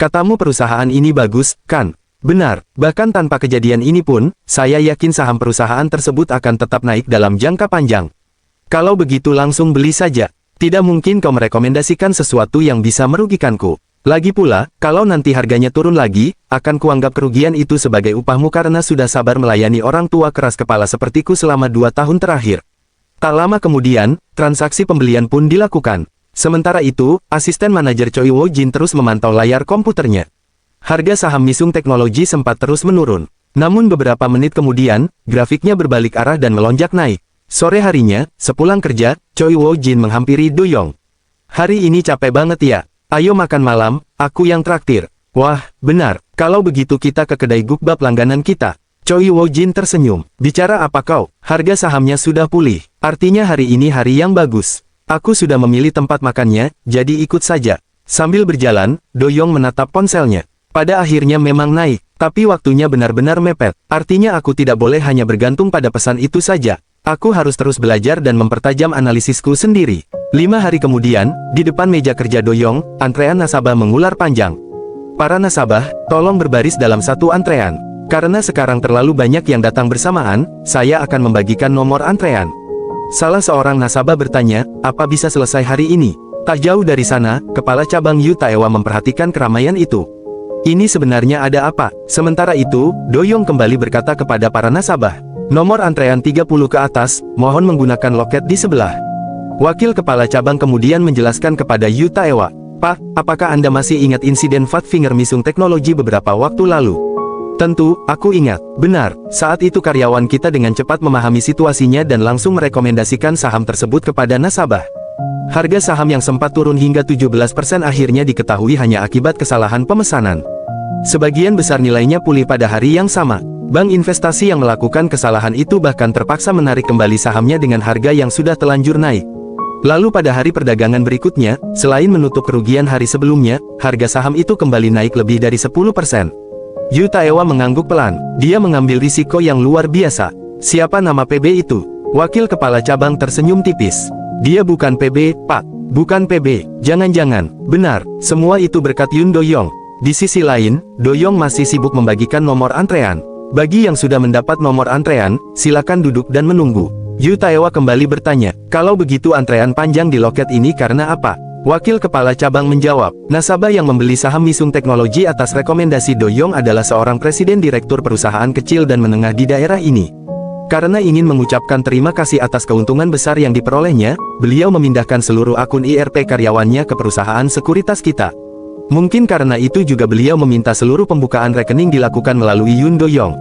Katamu perusahaan ini bagus, kan? Benar, bahkan tanpa kejadian ini pun, saya yakin saham perusahaan tersebut akan tetap naik dalam jangka panjang. Kalau begitu langsung beli saja. Tidak mungkin kau merekomendasikan sesuatu yang bisa merugikanku. Lagi pula, kalau nanti harganya turun lagi, akan kuanggap kerugian itu sebagai upahmu karena sudah sabar melayani orang tua keras kepala sepertiku selama 2 tahun terakhir. Tak lama kemudian, transaksi pembelian pun dilakukan. Sementara itu, asisten manajer Choi Woo Jin terus memantau layar komputernya. Harga saham Misung Teknologi sempat terus menurun. Namun beberapa menit kemudian, grafiknya berbalik arah dan melonjak naik. Sore harinya, sepulang kerja, Choi Woo Jin menghampiri Do Yong. Hari ini capek banget ya. Ayo makan malam, aku yang traktir. Wah, benar. Kalau begitu kita ke kedai gukbap langganan kita. Choi Woo Jin tersenyum. Bicara apa kau? Harga sahamnya sudah pulih. Artinya hari ini hari yang bagus. Aku sudah memilih tempat makannya, jadi ikut saja. Sambil berjalan, Do Yong menatap ponselnya. Pada akhirnya memang naik, tapi waktunya benar-benar mepet. Artinya aku tidak boleh hanya bergantung pada pesan itu saja. Aku harus terus belajar dan mempertajam analisisku sendiri. 5 hari kemudian, di depan meja kerja Do Yong, antrean nasabah mengular panjang. Para nasabah, tolong berbaris dalam satu antrean. Karena sekarang terlalu banyak yang datang bersamaan, saya akan membagikan nomor antrean. Salah seorang nasabah bertanya, apa bisa selesai hari ini? Tak jauh dari sana, kepala cabang Yu Taewa memperhatikan keramaian itu. Ini sebenarnya ada apa? Sementara itu, Do Yong kembali berkata kepada para nasabah. Nomor antrean 30 ke atas, mohon menggunakan loket di sebelah. Wakil kepala cabang kemudian menjelaskan kepada Yu Taewa. Pak, apakah Anda masih ingat insiden Fat Finger Misung Teknologi beberapa waktu lalu? Tentu, aku ingat. Benar, saat itu karyawan kita dengan cepat memahami situasinya dan langsung merekomendasikan saham tersebut kepada nasabah. Harga saham yang sempat turun hingga 17% akhirnya diketahui hanya akibat kesalahan pemesanan. Sebagian besar nilainya pulih pada hari yang sama. Bank investasi yang melakukan kesalahan itu bahkan terpaksa menarik kembali sahamnya dengan harga yang sudah telanjur naik. Lalu pada hari perdagangan berikutnya, selain menutup kerugian hari sebelumnya, harga saham itu kembali naik lebih dari 10%. Yu Taewa mengangguk pelan. Dia mengambil risiko yang luar biasa. Siapa nama PB itu? Wakil kepala cabang tersenyum tipis. Dia bukan PB, Pak. Bukan PB. Jangan-jangan. Benar, semua itu berkat Yun Do Yong. Di sisi lain, Do Yong masih sibuk membagikan nomor antrean. Bagi yang sudah mendapat nomor antrean, silakan duduk dan menunggu. Yu Taewa kembali bertanya, kalau begitu antrean panjang di loket ini karena apa? Wakil kepala cabang menjawab, nasabah yang membeli saham Misung Teknologi atas rekomendasi Do Yong adalah seorang presiden direktur perusahaan kecil dan menengah di daerah ini. Karena ingin mengucapkan terima kasih atas keuntungan besar yang diperolehnya, beliau memindahkan seluruh akun IRP karyawannya ke perusahaan sekuritas kita. Mungkin karena itu juga beliau meminta seluruh pembukaan rekening dilakukan melalui Yun Do Yong.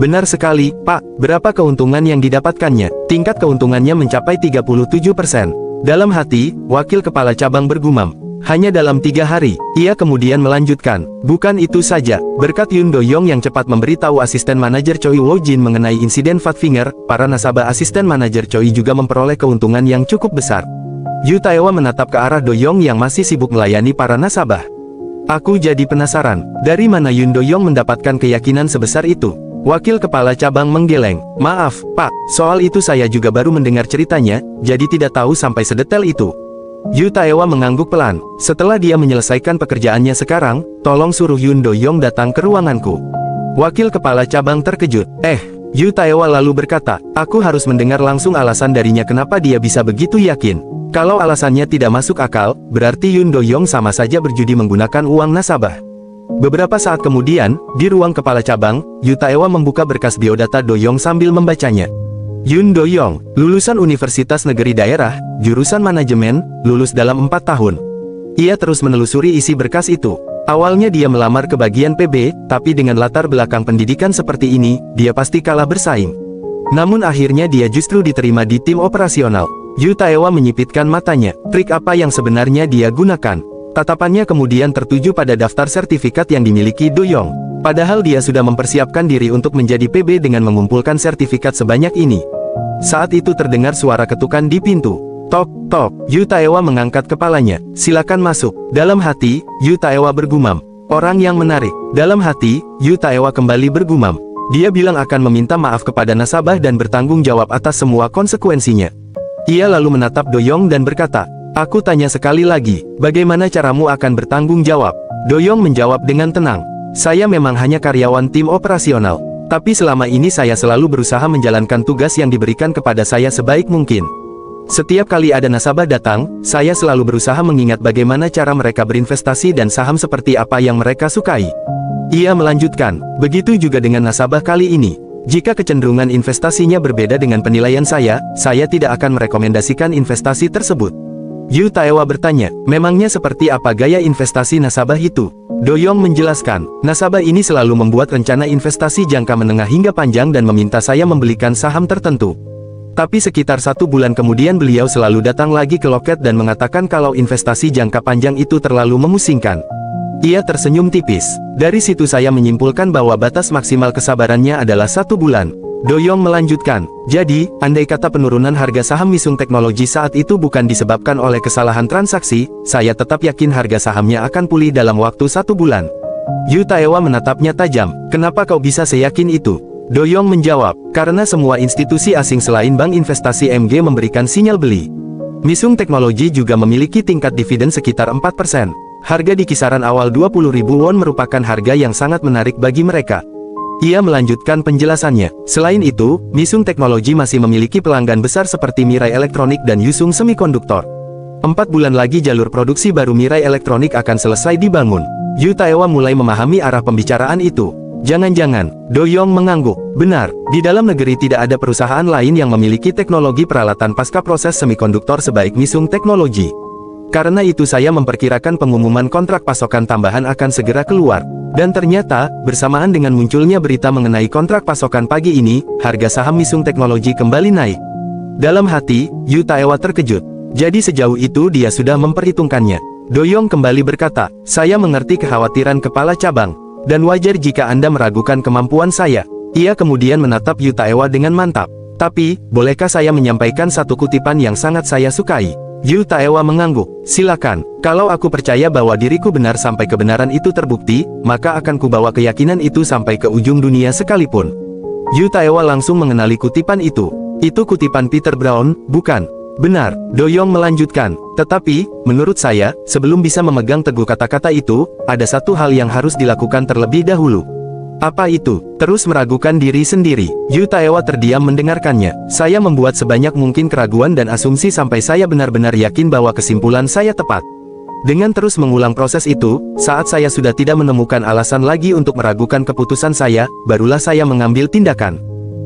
Benar sekali, Pak. Berapa keuntungan yang didapatkannya? Tingkat keuntungannya mencapai 37%. Dalam hati, wakil kepala cabang bergumam. Hanya dalam 3 hari, ia kemudian melanjutkan. Bukan itu saja, berkat Yun Do Yong yang cepat memberitahu asisten manajer Choi Woo Jin mengenai insiden Fat Finger, para nasabah asisten manajer Choi juga memperoleh keuntungan yang cukup besar. Yu Taewa menatap ke arah Do Yong yang masih sibuk melayani para nasabah. Aku jadi penasaran, dari mana Yun Do Yong mendapatkan keyakinan sebesar itu? Wakil kepala cabang menggeleng. Maaf, Pak, soal itu saya juga baru mendengar ceritanya, jadi tidak tahu sampai sedetail itu. Yu Taewa mengangguk pelan. Setelah dia menyelesaikan pekerjaannya sekarang, tolong suruh Yun Do Yong datang ke ruanganku. Wakil kepala cabang terkejut. Yu Taewa lalu berkata, aku harus mendengar langsung alasan darinya kenapa dia bisa begitu yakin. Kalau alasannya tidak masuk akal, berarti Yun Do Yong sama saja berjudi menggunakan uang nasabah. Beberapa saat kemudian, di ruang kepala cabang, Yu Taewa membuka berkas biodata Do Yong sambil membacanya. Yun Do Yong, lulusan Universitas Negeri Daerah, jurusan manajemen, lulus dalam 4 tahun. Ia terus menelusuri isi berkas itu. Awalnya dia melamar ke bagian PB, tapi dengan latar belakang pendidikan seperti ini, dia pasti kalah bersaing. Namun akhirnya dia justru diterima di tim operasional. Yu Taewa menyipitkan matanya. Trik apa yang sebenarnya dia gunakan? Tatapannya kemudian tertuju pada daftar sertifikat yang dimiliki Do Yong. Padahal dia sudah mempersiapkan diri untuk menjadi PB dengan mengumpulkan sertifikat sebanyak ini. Saat itu terdengar suara ketukan di pintu. Tok, tok. Yu Taewa mengangkat kepalanya. Silakan masuk. Dalam hati, Yu Taewa bergumam. Orang yang menarik. Dalam hati, Yu Taewa kembali bergumam. Dia bilang akan meminta maaf kepada nasabah dan bertanggung jawab atas semua konsekuensinya. Ia lalu menatap Doyong dan berkata, "Aku tanya sekali lagi, bagaimana caramu akan bertanggung jawab?" Doyong menjawab dengan tenang, "Saya memang hanya karyawan tim operasional. Tapi selama ini saya selalu berusaha menjalankan tugas yang diberikan kepada saya sebaik mungkin. Setiap kali ada nasabah datang, saya selalu berusaha mengingat bagaimana cara mereka berinvestasi dan saham seperti apa yang mereka sukai." Ia melanjutkan, "Begitu juga dengan nasabah kali ini. Jika kecenderungan investasinya berbeda dengan penilaian saya tidak akan merekomendasikan investasi tersebut." Yu Taewa bertanya, "Memangnya seperti apa gaya investasi nasabah itu?" Doyong menjelaskan, "Nasabah ini selalu membuat rencana investasi jangka menengah hingga panjang dan meminta saya membelikan saham tertentu. Tapi sekitar 1 bulan kemudian beliau selalu datang lagi ke loket dan mengatakan kalau investasi jangka panjang itu terlalu memusingkan." Ia tersenyum tipis. "Dari situ saya menyimpulkan bahwa batas maksimal kesabarannya adalah 1 bulan. Doyong melanjutkan, "Jadi, andai kata penurunan harga saham Misung Teknologi saat itu bukan disebabkan oleh kesalahan transaksi, saya tetap yakin harga sahamnya akan pulih dalam waktu 1 bulan. Yu Taewa menatapnya tajam, "Kenapa kau bisa seyakin itu?" Doyong menjawab, "Karena semua institusi asing selain bank investasi MG memberikan sinyal beli. Misung Teknologi juga memiliki tingkat dividen sekitar 4%. Harga di kisaran awal 20.000 won merupakan harga yang sangat menarik bagi mereka." Ia melanjutkan penjelasannya, "Selain itu, Misung Teknologi masih memiliki pelanggan besar seperti Mirai Elektronik dan Yusung Semikonduktor. 4 bulan lagi jalur produksi baru Mirai Elektronik akan selesai dibangun." Yu Taewa mulai memahami arah pembicaraan itu. "Jangan-jangan," Doyong mengangguk, "benar, di dalam negeri tidak ada perusahaan lain yang memiliki teknologi peralatan pasca proses semikonduktor sebaik Misung Teknologi. Karena itu saya memperkirakan pengumuman kontrak pasokan tambahan akan segera keluar." Dan ternyata, bersamaan dengan munculnya berita mengenai kontrak pasokan pagi ini, harga saham Misung Teknologi kembali naik. Dalam hati, Yu Taewa terkejut. Jadi sejauh itu dia sudah memperhitungkannya. Doyong kembali berkata, "Saya mengerti kekhawatiran kepala cabang. Dan wajar jika Anda meragukan kemampuan saya." Ia kemudian menatap Yu Taewa dengan mantap. "Tapi, bolehkah saya menyampaikan satu kutipan yang sangat saya sukai?" Yu Taewa mengangguk, "Silakan. Kalau aku percaya bahwa diriku benar sampai kebenaran itu terbukti, maka akan kubawa keyakinan itu sampai ke ujung dunia sekalipun." Yu Taewa langsung mengenali kutipan itu. "Itu kutipan Peter Brown, bukan?" "Benar," Doyong melanjutkan. "Tetapi, menurut saya, sebelum bisa memegang teguh kata-kata itu, ada satu hal yang harus dilakukan terlebih dahulu." "Apa itu?" "Terus meragukan diri sendiri." Yu Taewa terdiam mendengarkannya. "Saya membuat sebanyak mungkin keraguan dan asumsi sampai saya benar-benar yakin bahwa kesimpulan saya tepat. Dengan terus mengulang proses itu, saat saya sudah tidak menemukan alasan lagi untuk meragukan keputusan saya, barulah saya mengambil tindakan.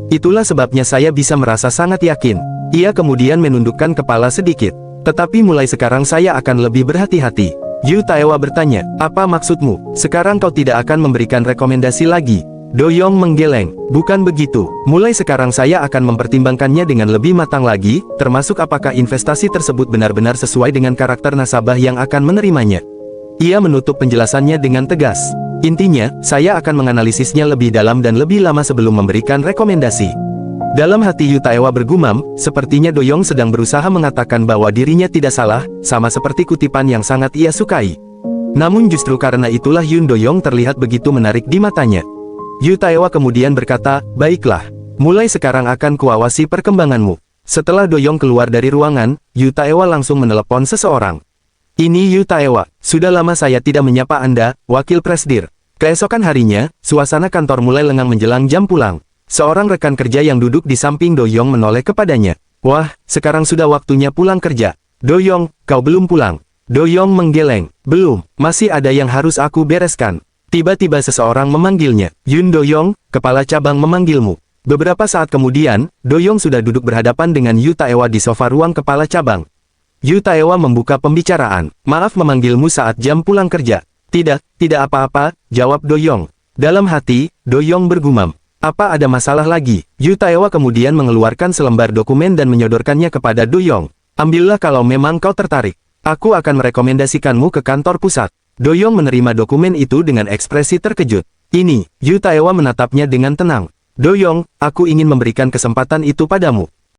Itulah sebabnya saya bisa merasa sangat yakin." Ia kemudian menundukkan kepala sedikit. "Tetapi mulai sekarang saya akan lebih berhati-hati." Yu Taewa bertanya, "Apa maksudmu? Sekarang kau tidak akan memberikan rekomendasi lagi?" Doyong menggeleng, "Bukan begitu. Mulai sekarang saya akan mempertimbangkannya dengan lebih matang lagi, termasuk apakah investasi tersebut benar-benar sesuai dengan karakter nasabah yang akan menerimanya." Ia menutup penjelasannya dengan tegas. "Intinya, saya akan menganalisisnya lebih dalam dan lebih lama sebelum memberikan rekomendasi." Dalam hati Yu Taewa bergumam, sepertinya Doyong sedang berusaha mengatakan bahwa dirinya tidak salah, sama seperti kutipan yang sangat ia sukai. Namun justru karena itulah Yun Doyong terlihat begitu menarik di matanya. Yu Taewa kemudian berkata, "Baiklah, mulai sekarang akan kuawasi perkembanganmu." Setelah Doyong keluar dari ruangan, Yu Taewa langsung menelepon seseorang. "Ini Yu Taewa, sudah lama saya tidak menyapa Anda, Wakil Presdir." Keesokan harinya, suasana kantor mulai lengang menjelang jam pulang. Seorang rekan kerja yang duduk di samping Doyong menoleh kepadanya. "Wah, sekarang sudah waktunya pulang kerja. Doyong, kau belum pulang?" Doyong menggeleng. "Belum, masih ada yang harus aku bereskan." Tiba-tiba seseorang memanggilnya. "Yun Doyong, kepala cabang memanggilmu." Beberapa saat kemudian, Doyong sudah duduk berhadapan dengan Yu Taewa di sofa ruang kepala cabang. Yu Taewa membuka pembicaraan. "Maaf memanggilmu saat jam pulang kerja." Tidak apa-apa," jawab Doyong. Dalam hati, Doyong bergumam, "Apa ada masalah lagi?" Yu Taewa kemudian mengeluarkan selembar dokumen dan menyodorkannya kepada Doyong. "Ambillah kalau memang kau tertarik. Aku akan merekomendasikanmu ke kantor pusat." Doyong menerima dokumen itu dengan ekspresi terkejut. "Ini," Yu Taewa menatapnya dengan tenang. "Doyong, aku ingin memberikan kesempatan itu padamu.